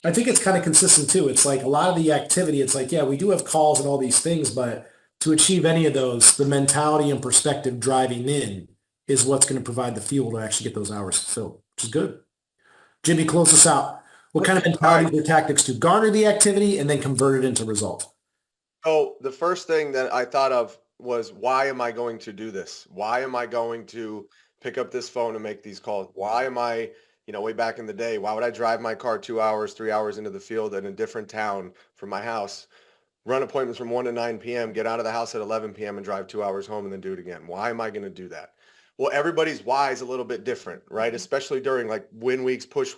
I think it's kind of consistent too. It's like a lot of the activity, it's like, yeah, we do have calls and all these things, but to achieve any of those, the mentality and perspective driving in is what's going to provide the fuel to actually get those hours fulfilled, which is good. Jimmy, close us out. What kind of All right. mentalities or tactics to garner the activity and then convert it into results? So the first thing that I thought of was, why am I going to do this? Why am I going to pick up this phone and make these calls? Why am I, way back in the day, why would I drive my car 2 hours, 3 hours into the field in a different town from my house, run appointments from 1 to 9 p.m., get out of the house at 11 p.m. and drive 2 hours home and then do it again? Why am I going to do that? Well, everybody's why is a little bit different, right? Especially during like win weeks, push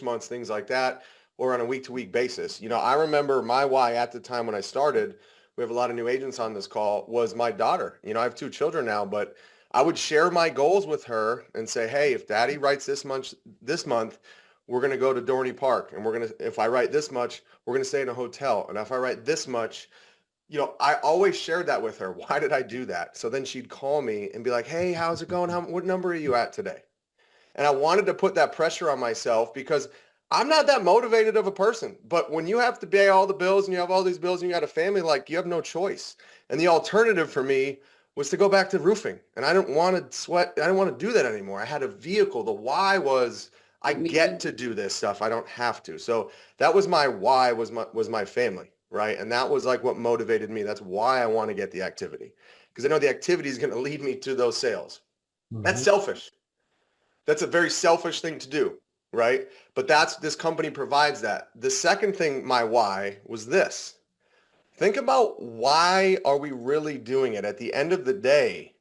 months, things like that, or on a week to week basis. I remember my why at the time when I started, we have a lot of new agents on this call, was my daughter. I have 2 children now, but I would share my goals with her and say, hey, if daddy writes this month, we're going to go to Dorney Park, and if I write this much, we're going to stay in a hotel. And if I write this much, I always shared that with her. Why did I do that? So then she'd call me and be like, hey, how's it going? What number are you at today? And I wanted to put that pressure on myself because I'm not that motivated of a person. But when you have to pay all the bills and you have all these bills and you got a family, like, you have no choice. And the alternative for me was to go back to roofing. And I didn't want to sweat. I didn't want to do that anymore. I had a vehicle. The why was I get to do this stuff. I don't have to. So that was my why, was my family, right? And that was like what motivated me. That's why I want to get the activity, because I know the activity is going to lead me to those sales. That's selfish. That's a very selfish thing to do, right? But this company provides that. The second thing, my why, was this. Think about, why are we really doing it? At the end of the day,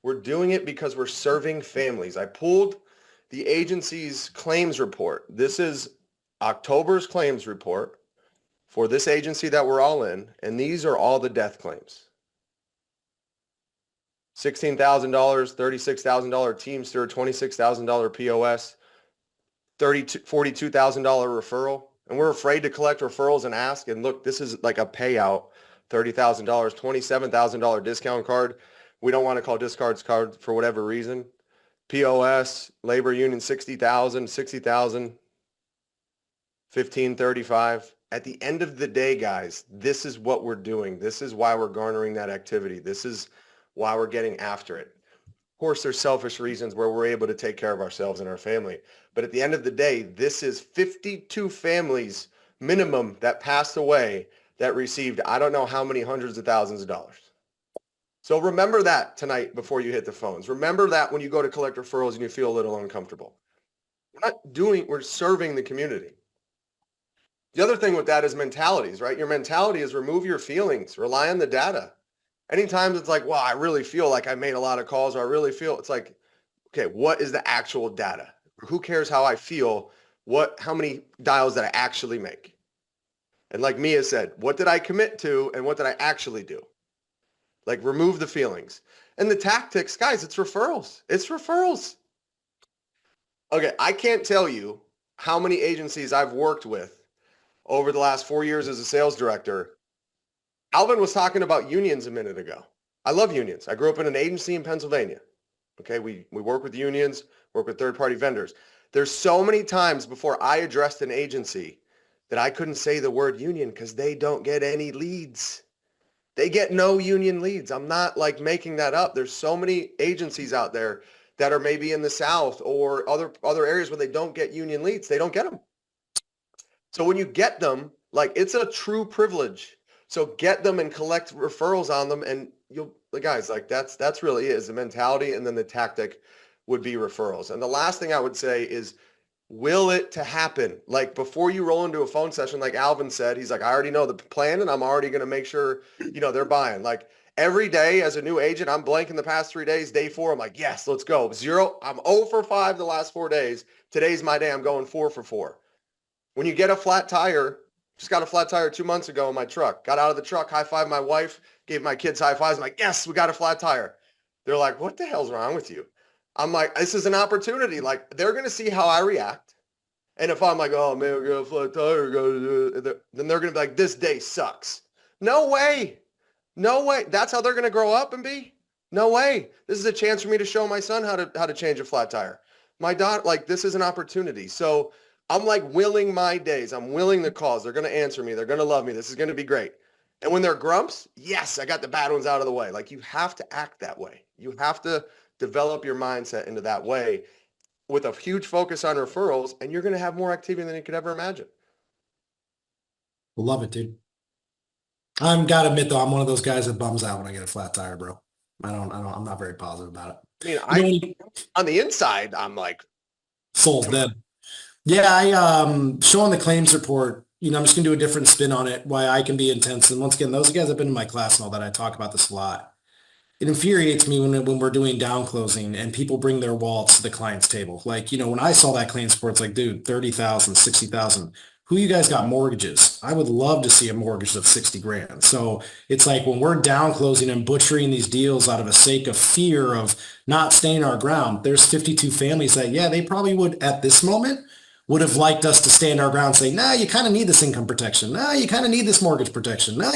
we're doing it because we're serving families. I pulled the agency's claims report. This is October's claims report for this agency that we're all in, and these are all the death claims. $16,000, $36,000 Teamster, $26,000 POS, $42,000 referral. And we're afraid to collect referrals and ask. And look, this is like a payout, $30,000, $27,000 discount card. We don't want to call discards card for whatever reason. POS, labor union, 60,000, 1535. at the end of the day, guys, this is what we're doing. This is why we're garnering that activity. This is why we're getting after it. Of course, there's selfish reasons where we're able to take care of ourselves and our family. But at the end of the day, this is 52 families minimum that passed away that received, I don't know how many hundreds of thousands of dollars. So remember that tonight before you hit the phones. Remember that when you go to collect referrals and you feel a little uncomfortable. We're serving the community. The other thing with that is mentalities, right? Your mentality is remove your feelings, rely on the data. Anytime it's like, well, I really feel like I made a lot of calls, or I really feel, it's like, okay, what is the actual data? Who cares how I feel? How many dials did I actually make? And like Mia said, what did I commit to and what did I actually do? Like remove the feelings. And the tactics, guys, it's referrals. It's referrals. Okay, I can't tell you how many agencies I've worked with over the last 4 years as a sales director. Alvin was talking about unions a minute ago. I love unions. I grew up in an agency in Pennsylvania. Okay, we work with unions, work with third-party vendors. There's so many times before I addressed an agency that I couldn't say the word union because they don't get any leads. They get no union leads. I'm not like making that up. There's so many agencies out there that are maybe in the South or other areas where they don't get union leads. They don't get them. So when you get them, like it's a true privilege. So get them and collect referrals on them, and guys, like that's really it, is the mentality, and then the tactic would be referrals. And the last thing I would say is will it to happen. Like before you roll into a phone session, like Alvin said, he's like, I already know the plan and I'm already going to make sure, they're buying. Like every day as a new agent, I'm blanking the past 3 days. Day 4, I'm like, yes, let's go. 0. I'm 0 for 5 the last 4 days. Today's my day. I'm going 4 for 4. When you get a flat tire, just got a flat tire 2 months ago in my truck, got out of the truck, high-fived my wife, gave my kids high fives. I'm like, yes, we got a flat tire. They're like, what the hell's wrong with you? I'm like, this is an opportunity. Like they're going to see how I react. And if I'm like, oh man, we got a flat tire, then they're going to be like, this day sucks. No way. No way. That's how they're going to grow up and be? No way. This is a chance for me to show my son how to change a flat tire. My daughter, like this is an opportunity. So I'm like willing my days. I'm willing the calls. They're going to answer me. They're going to love me. This is going to be great. And when they're grumps, yes, I got the bad ones out of the way. Like you have to act that way. You have to develop your mindset into that way with a huge focus on referrals, and you're going to have more activity than you could ever imagine. Love it, dude. I'm gotta admit though, I'm one of those guys that bums out when I get a flat tire, bro. I'm not very positive about it. I mean, on the inside, I'm like, soul's dead. Yeah, showing the claims report, I'm just gonna do a different spin on it, why I can be intense. And once again, those guys have been in my class and all that. I talk about this a lot. It infuriates me when we're doing down closing and people bring their wallets to the client's table. Like, when I saw that claims report, it's like, dude, 30,000, 60,000. Who you guys got mortgages? I would love to see a mortgage of 60 grand. So it's like when we're down closing and butchering these deals out of a sake of fear of not staying our ground, there's 52 families that, yeah, they probably would at this moment would have liked us to stand our ground and say, nah, you kind of need this income protection. Nah, you kind of need this mortgage protection. Nah,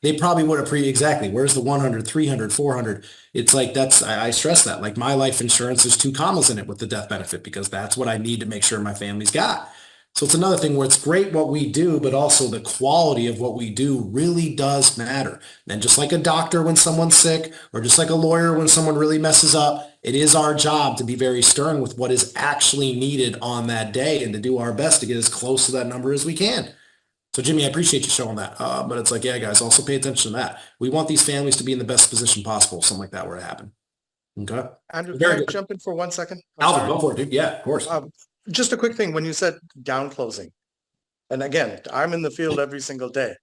they probably would have exactly. Where's the 100, 300, 400? It's like, I stress that. Like my life insurance, there's 2 commas in it with the death benefit because that's what I need to make sure my family's got. So it's another thing where it's great what we do, but also the quality of what we do really does matter. And just like a doctor when someone's sick, or just like a lawyer when someone really messes up, it is our job to be very stern with what is actually needed on that day and to do our best to get as close to that number as we can. So Jimmy, I appreciate you showing that. But it's like, yeah, guys, also pay attention to that. We want these families to be in the best position possible. Something like that were to happen. Okay. Andrew, Very can I good. jump in for 1 second? Alvin, go for it, dude. Yeah, of course. Just a quick thing. When you said down closing, and again, I'm in the field every single day.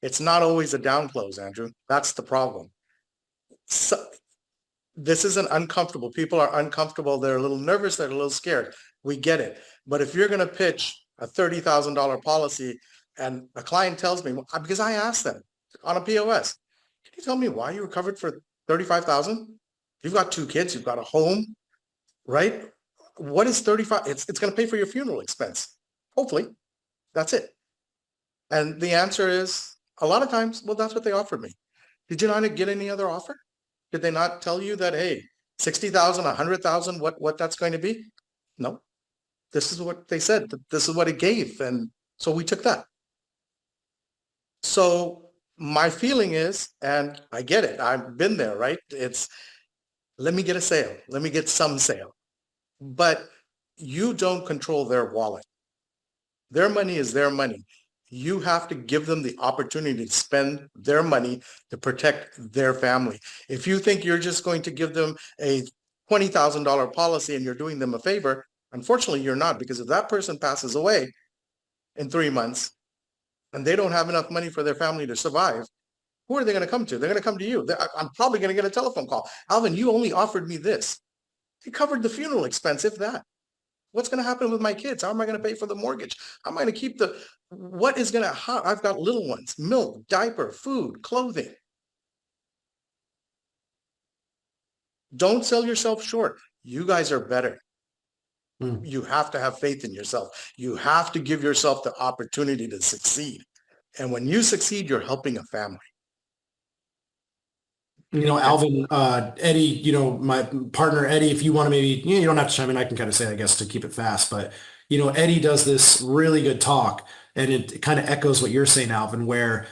It's not always a down close, Andrew. That's the problem. So, this isn't uncomfortable. People are uncomfortable. They're a little nervous. They're a little scared. We get it. But if you're going to pitch a $30,000 policy and a client tells me, because I asked them on a POS, can you tell me why you were covered for $35,000? You've got 2 kids. You've got a home, right? What is 35? It's going to pay for your funeral expense. Hopefully. That's it. And the answer is a lot of times, well, that's what they offered me. Did you not get any other offer? Did they not tell you that, hey, 60,000, 100,000, what that's going to be? No. This is what they said. This is what it gave. And so we took that. So my feeling is, and I get it, I've been there, right? It's, let me get a sale, let me get some sale. But you don't control their wallet. Their money is their money. You have to give them the opportunity to spend their money to protect their family. If you think you're just going to give them a $20,000 policy and you're doing them a favor, unfortunately, you're not, because if that person passes away in 3 months and they don't have enough money for their family to survive, who are they going to come to? They're going to come to you. I'm probably going to get a telephone call. Alvin, you only offered me this. You covered the funeral expense, if that. What's going to happen with my kids? How am I going to pay for the mortgage? How am I going to keep what is going to, I've got little ones, milk, diaper, food, clothing. Don't sell yourself short. You guys are better. You have to have faith in yourself. You have to give yourself the opportunity to succeed. And when you succeed, you're helping a family. Alvin, Eddie, my partner, Eddie, if you want to maybe, you don't have to chime in. I can kind of say, I guess, to keep it fast, but, Eddie does this really good talk and it kind of echoes what you're saying, Alvin, where,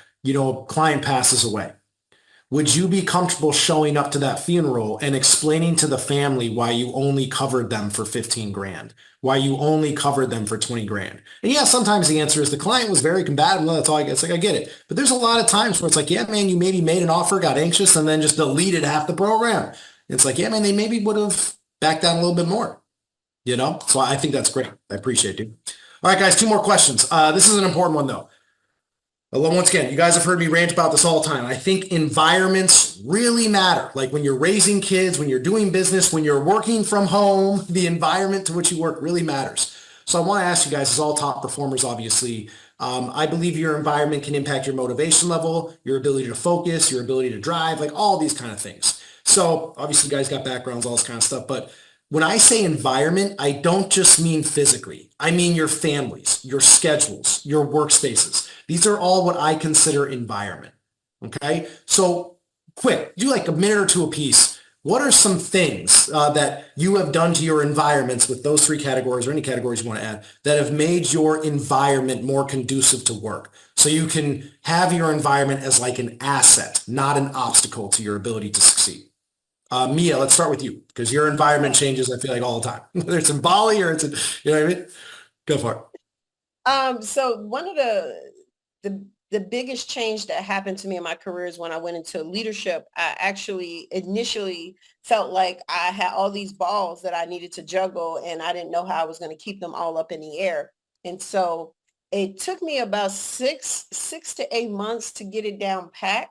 client passes away. Would you be comfortable showing up to that funeral and explaining to the family why you only covered them for 15 grand, why you only covered them for 20 grand? And yeah, sometimes the answer is the client was very combative. Well, that's all I get. It's like, I get it. But there's a lot of times where it's like, yeah, man, you maybe made an offer, got anxious, and then just deleted half the program. It's like, yeah, man, they maybe would have backed down a little bit more, So I think that's great. I appreciate it. All right, guys, 2 more questions. This is an important one, though. Once again, you guys have heard me rant about this all the time. I think environments really matter. Like when you're raising kids, when you're doing business, when you're working from home, the environment to which you work really matters. So I want to ask you guys, as all top performers, obviously, I believe your environment can impact your motivation level, your ability to focus, your ability to drive, like all these kind of things. So obviously, you guys got backgrounds, all this kind of stuff, but when I say environment, I don't just mean physically. I mean your families, your schedules, your workspaces. These are all what I consider environment. Okay? So quick, do like a minute or 2 a piece. What are some things that you have done to your environments with those 3 categories or any categories you want to add that have made your environment more conducive to work? So you can have your environment as like an asset, not an obstacle to your ability to succeed. Mia, let's start with you because your environment changes, I feel like, all the time. Whether it's in Bali or it's in, what I mean? Go for it. So one of the biggest change that happened to me in my career is when I went into leadership. I actually initially felt like I had all these balls that I needed to juggle and I didn't know how I was going to keep them all up in the air. And so it took me about six to 8 months to get it down pat.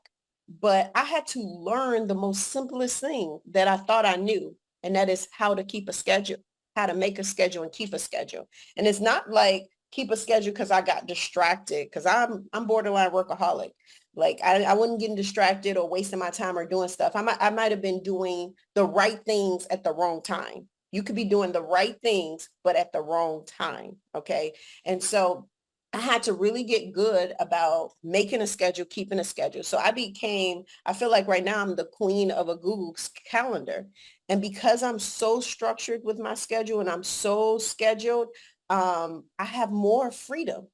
But I had to learn the most simplest thing that I thought I knew, and that is how to keep a schedule, how to make a schedule and keep a schedule. And it's not like keep a schedule because I got distracted, because I'm borderline workaholic. Like I wasn't getting distracted or wasting my time or doing stuff. I might have been doing the right things at the wrong time. You could be doing the right things, but at the wrong time. Okay. And so I had to really get good about making a schedule, keeping a schedule. So I feel like right now I'm the queen of a Google calendar. And because I'm so structured with my schedule and I'm so scheduled, I have more freedom.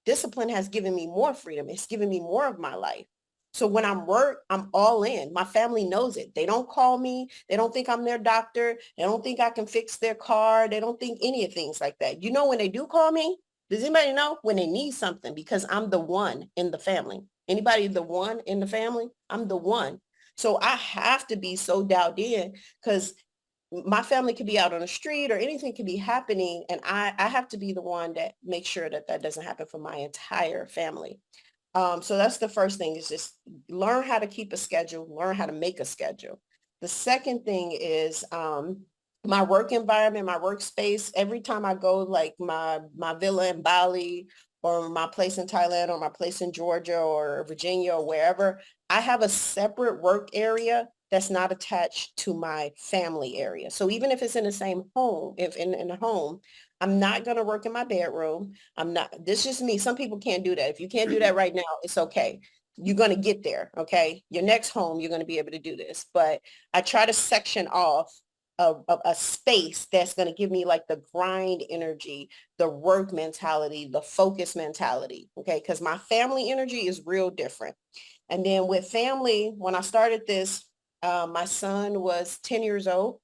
Discipline has given me more freedom. It's given me more of my life. So when I'm I'm all in. My family knows it. They don't call me. They don't think I'm their doctor. They don't think I can fix their car. They don't think any of things like that. When they do call me, does anybody know when they need something? Because I'm the one in the family. Anybody the one in the family? I'm the one. So I have to be so dialed in because my family could be out on the street or anything could be happening. And I have to be the one that makes sure that that doesn't happen for my entire family. So that's the first thing is just learn how to keep a schedule, learn how to make a schedule. The second thing is my work environment, my workspace. Every time I go, like my villa in Bali or my place in Thailand or my place in Georgia or Virginia or wherever, I have a separate work area that's not attached to my family area. So even if it's in the same home, if in the home, I'm not going to work in my bedroom. This is just me. Some people can't do that. If you can't do that right now, it's okay. You're going to get there. Okay. Your next home, you're going to be able to do this. But I try to section off a space that's going to give me like the grind energy, the work mentality, the focus mentality. Okay. Because my family energy is real different. And then with family, when I started this, my son was 10 years old.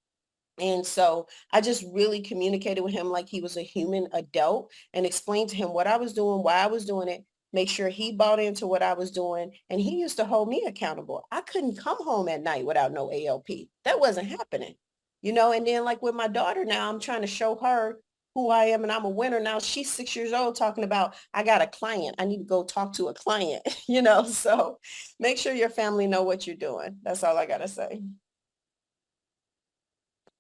And so I just really communicated with him like he was a human adult and explained to him what I was doing, why I was doing it, make sure he bought into what I was doing. And he used to hold me accountable. I couldn't come home at night without no ALP. That wasn't happening, and then like with my daughter now, I'm trying to show her who I am and I'm a winner. Now she's 6 years old talking about, I got a client. I need to go talk to a client, so make sure your family know what you're doing. That's all I got to say.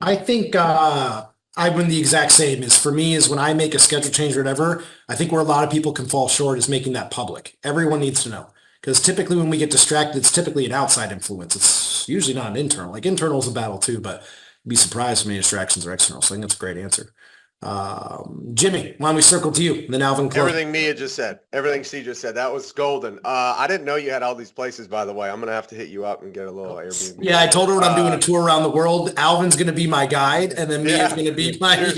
I think I've been the exact same. Is for me is when I make a schedule change or whatever, I think where a lot of people can fall short is making that public. Everyone needs to know. Because typically when we get distracted, it's typically an outside influence. It's usually not an internal. Like internal is a battle too, but you'd be surprised how many distractions are external. So I think that's a great answer. Jimmy, why don't we circle to you and then Alvin close. Everything Mia just said, everything she just said, that was golden. I didn't know you had all these places, by the way. I'm going to have to hit you up and get a little Airbnb. Yeah, I told her when I'm doing a tour around the world, Alvin's going to be my guide and then Mia's Yeah. going to be my, I'm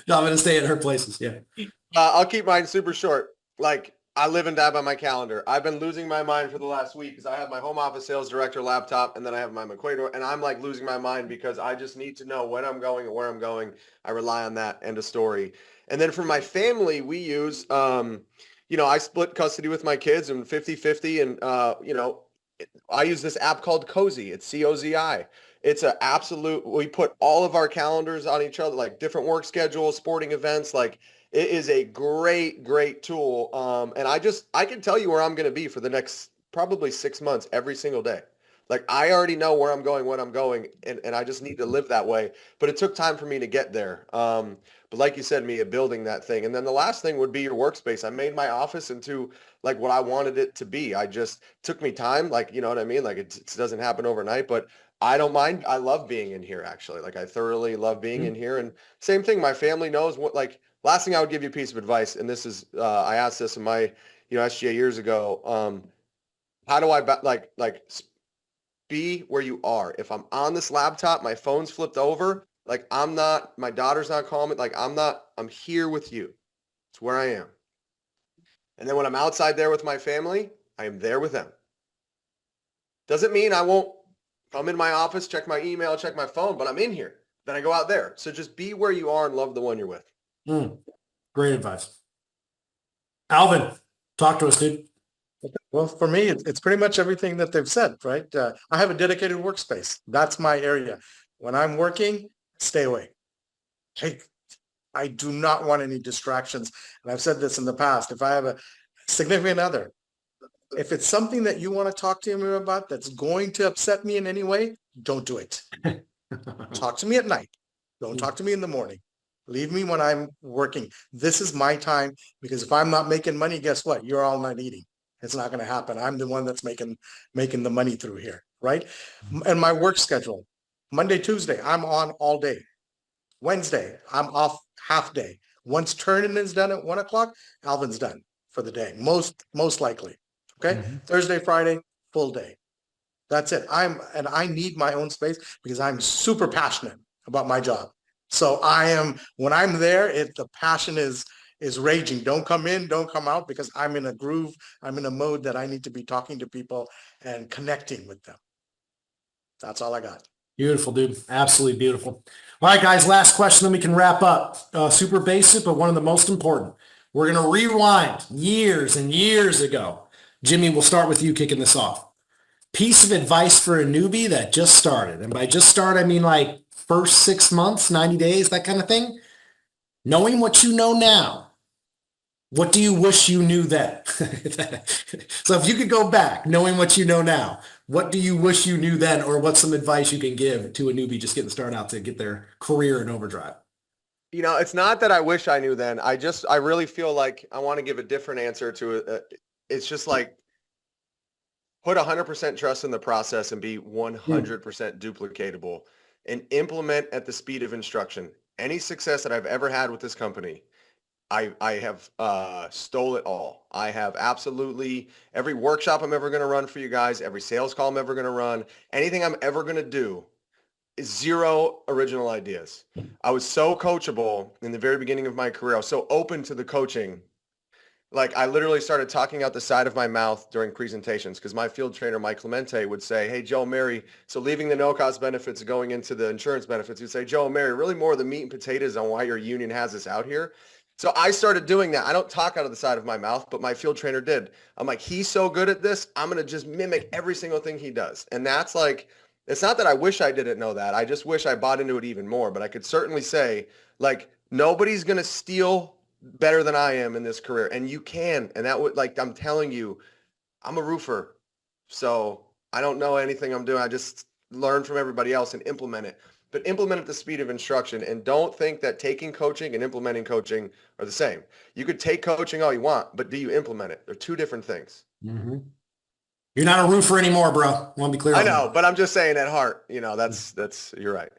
going to stay at her places. Yeah. I'll keep mine super short. Like, I live and die by my calendar. I've been losing my mind for the last week because I have my home office sales director laptop and then I have my McQuade, and I'm like losing my mind because I just need to know when I'm going and where I'm going. I rely on that. End of story. And then for my family, we use, I split custody with my kids and 50-50 and, I use this app called Cozy. It's COZI. It's an absolute, we put all of our calendars on each other, like different work schedules, sporting events, like it is a great, great tool. And I can tell you where I'm going to be for the next probably 6 months every single day. Like I already know where I'm going, when I'm going, and I just need to live that way. But it took time for me to get there. But like you said, Mia, building that thing. And then the last thing would be your workspace. I made my office into like what I wanted it to be. I just took me time, like, you know what I mean? Like it doesn't happen overnight, but I don't mind. I love being in here actually. Like I thoroughly love being in here. And same thing, my family knows what, like, last thing I would give you a piece of advice, and this is, I asked this in my, SGA years ago. How do I be where you are? If I'm on this laptop, my phone's flipped over, like my daughter's not calling me, like I'm here with you. It's where I am. And then when I'm outside there with my family, I am there with them. Doesn't mean I won't come in my office, check my email, check my phone, but I'm in here. Then I go out there. So just be where you are and love the one you're with. Great advice. Alvin, talk to us, dude. Well, for me, it's pretty much everything that they've said, right? I have a dedicated workspace. That's my area. When I'm working, stay away. I do not want any distractions. And I've said this in the past. If I have a significant other, if it's something that you want to talk to me about that's going to upset me in any way, don't do it. Talk to me at night. Don't talk to me in the morning. Leave me when I'm working. This is my time, because if I'm not making money, guess what? You're all not eating. It's not going to happen. I'm the one that's making the money through here, right? And my work schedule, Monday, Tuesday, I'm on all day. Wednesday, I'm off half day. Once turn-in is done at 1:00, Alvin's done for the day, most likely. Okay. Thursday, Friday, full day. That's it. I need my own space because I'm super passionate about my job. So when I'm there, the passion is raging. Don't come in, don't come out, because I'm in a groove. I'm in a mode that I need to be talking to people and connecting with them. That's all I got. Beautiful, dude. Absolutely beautiful. All right, guys, last question, then we can wrap up. Super basic, but one of the most important. We're going to rewind years and years ago. Jimmy, we'll start with you kicking this off. Piece of advice for a newbie that just started. And by just start, I mean like first 6 months, 90 days, that kind of thing. Knowing what you know now, what do you wish you knew then? So if you could go back, knowing what you know now, what do you wish you knew then, or what's some advice you can give to a newbie just getting started out to get their career in overdrive? It's not that I wish I knew then. I really feel like I want to give a different answer to it. It's just like, put 100% trust in the process and be 100% duplicatable and implement at the speed of instruction. Any success that I've ever had with this company, I have stole it all. I have absolutely every workshop I'm ever going to run for you guys, every sales call I'm ever going to run, anything I'm ever going to do zero original ideas. I was so coachable in the very beginning of my career. I was so open to the coaching. Like I literally started talking out the side of my mouth during presentations because my field trainer, Mike Clemente, would say, hey, Joe and Mary, so leaving the no-cost benefits going into the insurance benefits, he'd say, Joe and Mary, really more of the meat and potatoes on why your union has us out here. So I started doing that. I don't talk out of the side of my mouth, but my field trainer did. I'm like, he's so good at this. I'm going to just mimic every single thing he does. And that's like, it's not that I wish I didn't know that. I just wish I bought into it even more. But I could certainly say, like, nobody's going to steal better than I am in this career. And you can. And that would, like, I'm telling you, I'm a roofer. So I don't know anything I'm doing. I just learn from everybody else and implement it. But implement at the speed of instruction. And don't think that taking coaching and implementing coaching are the same. You could take coaching all you want, but do you implement it? They're two different things. Mm-hmm. You're not a roofer anymore, bro. I want to be clear. I know, but I'm just saying at heart, you know, that's, you're right.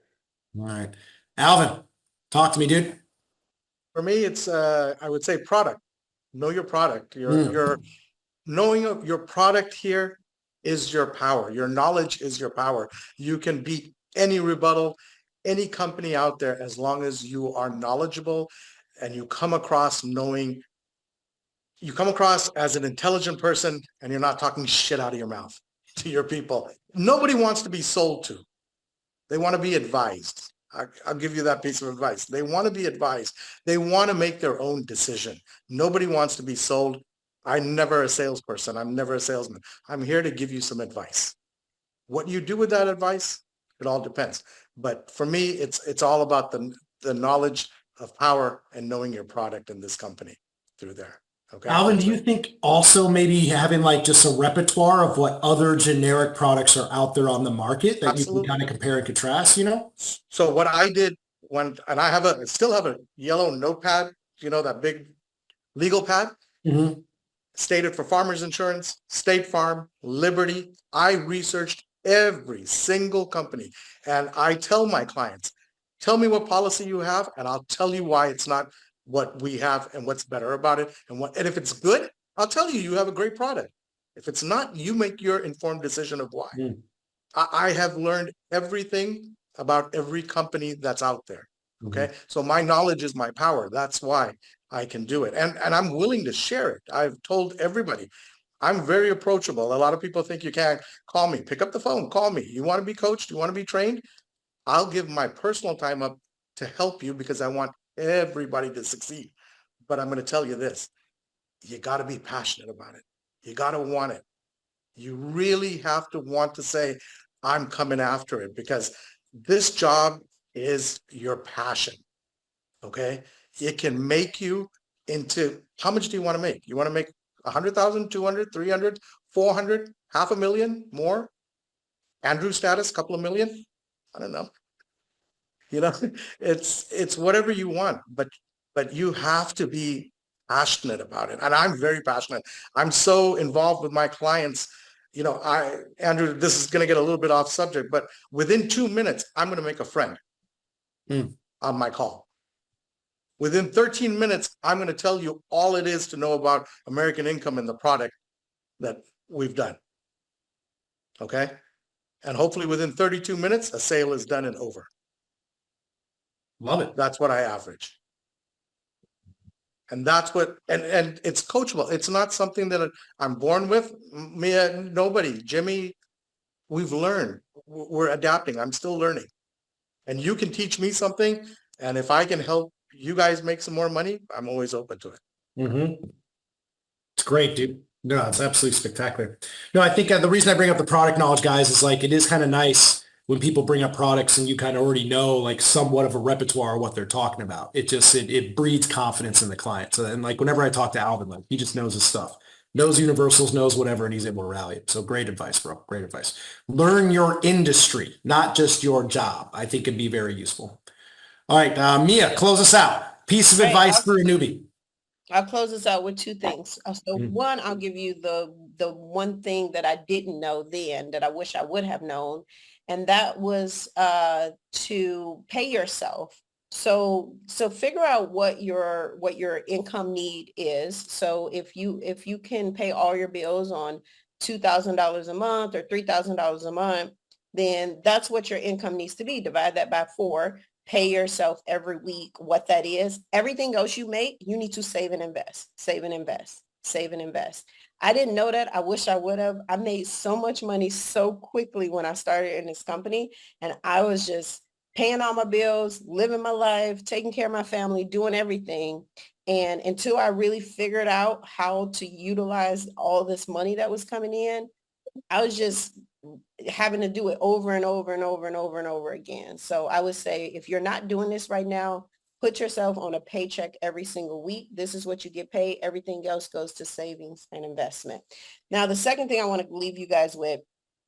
All right. Alvin, talk to me, dude. For me, it's I would say product. Know your product. Your knowing of your product here is your power. Your knowledge is your power. You can beat any rebuttal, any company out there as long as you are knowledgeable and you come across knowing, you come across as an intelligent person and you're not talking shit out of your mouth to your people. Nobody wants to be sold to. They want to be advised. I'll give you that piece of advice. They want to be advised. They want to make their own decision. Nobody wants to be sold. I'm never a salesperson. I'm never a salesman. I'm here to give you some advice. What you do with that advice, it all depends. But for me, it's all about the knowledge of power and knowing your product in this company through there. Okay. Alvin, do you think also maybe having like just a repertoire of what other generic products are out there on the market that Absolutely. you can kind of compare and contrast, you know? So what I did and I still have a yellow notepad, you know, that big legal pad. Mm-hmm. Stated for Farmers Insurance, State Farm, Liberty. I researched every single company and I tell my clients, tell me what policy you have and I'll tell you why it's not what we have and what's better about it. And if it's good, I'll tell you have a great product. If it's not, you make your informed decision of why. Mm. I have learned everything about every company that's out there. Okay. Mm-hmm. So my knowledge is my power. That's why I can do it. And I'm willing to share it. I've told everybody I'm very approachable. A lot of people think you can't call me, pick up the phone, call me. You want to be coached? You want to be trained? I'll give my personal time up to help you because I want everybody to succeed. But I'm going to tell you this, you got to be passionate about it. You got to want it. You really have to want to say, I'm coming after it because this job is your passion. Okay. It can make you into, how much do you want to make? You want to make 100,000, 200, 300, 400, $500,000 more? Andrew status, couple of million? I don't know. You know, it's whatever you want, but you have to be passionate about it. And I'm very passionate. I'm so involved with my clients. You know, Andrew, this is going to get a little bit off subject, but within 2 minutes, I'm going to make a friend on my call. Within 13 minutes, I'm going to tell you all it is to know about American Income and the product that we've done. Okay. And hopefully within 32 minutes, a sale is done and over. Love it. That's what I average. And that's what, and it's coachable. It's not something that I'm born with. Mia, nobody, Jimmy, we've learned. We're adapting. I'm still learning. And you can teach me something. And if I can help you guys make some more money, I'm always open to it. Mm-hmm. It's great, dude. No, it's absolutely spectacular. No, I think the reason I bring up the product knowledge, guys, is like it is kind of nice when people bring up products and you kind of already know like somewhat of a repertoire of what they're talking about. It breeds confidence in the client. So and like whenever I talk to Alvin, like he just knows his stuff, knows universals, knows whatever, and he's able to rally it. So great advice, bro. Great advice. Learn your industry, not just your job. I think it'd be very useful. All right, Mia, close us out. Piece of advice for a newbie. I'll close this out with two things. So one, I'll give you the one thing that I didn't know then that I wish I would have known. And that was to pay yourself. So figure out what your income need is. So if you can pay all your bills on $2,000 a month or $3,000 a month, then that's what your income needs to be. Divide that by 4, pay yourself every week what that is. Everything else you make, you need to save and invest, save and invest, save and invest. I didn't know that. I wish I would have. I made so much money so quickly when I started in this company, and I was just paying all my bills, living my life, taking care of my family, doing everything. And until I really figured out how to utilize all this money that was coming in, I was just having to do it over and over and over and over and over again. So I would say if you're not doing this right now, put yourself on a paycheck every single week. This is what you get paid. Everything else goes to savings and investment. Now, the second thing I want to leave you guys with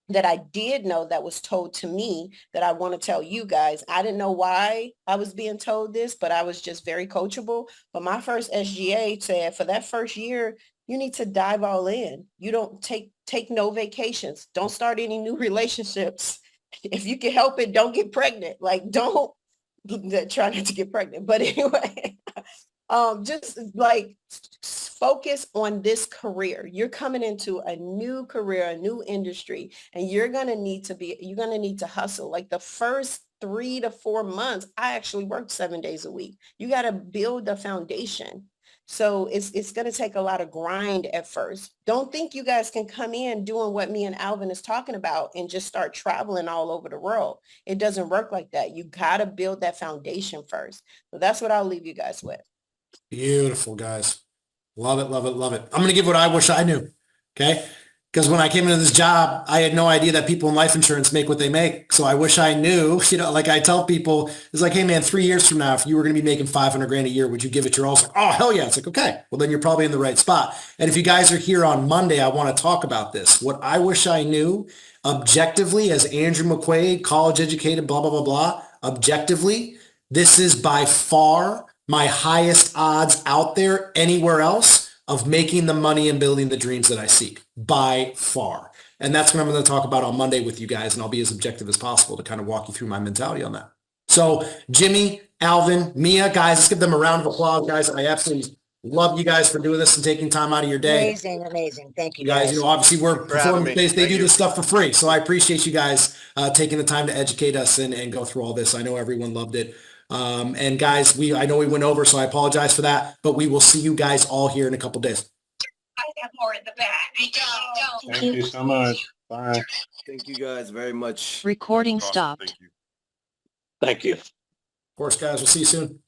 that I did know that was told to me that I want to tell you guys. I didn't know why I was being told this, but I was just very coachable. But my first SGA said for that first year, you need to dive all in. You don't take no vacations. Don't start any new relationships. If you can help it, don't get pregnant. Like don't try not to get pregnant. But anyway, just like focus on this career. You're coming into a new career, a new industry, and you're going to need to hustle. Like the first 3 to 4 months, I actually worked 7 days a week. You got to build a foundation. So it's going to take a lot of grind at first. Don't think you guys can come in doing what me and Alvin is talking about and just start traveling all over the world. It doesn't work like that. You got to build that foundation first. So that's what I'll leave you guys with. Beautiful, guys. Love it, love it, love it. I'm going to give what I wish I knew. Okay. Because when I came into this job, I had no idea that people in life insurance make what they make. So I wish I knew, like I tell people, it's like, hey man, 3 years from now, if you were going to be making 500 grand a year, would you give it your all? It's like, oh, hell yeah. It's like, okay, well then you're probably in the right spot. And if you guys are here on Monday, I want to talk about this. What I wish I knew objectively as Andrew McQuade, college educated, blah, blah, blah, blah. Objectively, this is by far my highest odds out there anywhere else of making the money and building the dreams that I seek by far. And that's what I'm going to talk about on Monday with you guys. And I'll be as objective as possible to kind of walk you through my mentality on that. So Jimmy, Alvin, Mia, guys, let's give them a round of applause, guys. I absolutely love you guys for doing this and taking time out of your day. Amazing, amazing. Thank you, You guys, obviously we're for having me. performance-based. They Thank do you. this stuff for free. So I appreciate you guys taking the time to educate us and go through all this. I know everyone loved it. And guys, I know we went over, so I apologize for that, but we will see you guys all here in a couple days. I have more in the back. Thank you so much. Bye. Thank you guys very much. Recording stopped. Thank you. Of course, guys, we'll see you soon.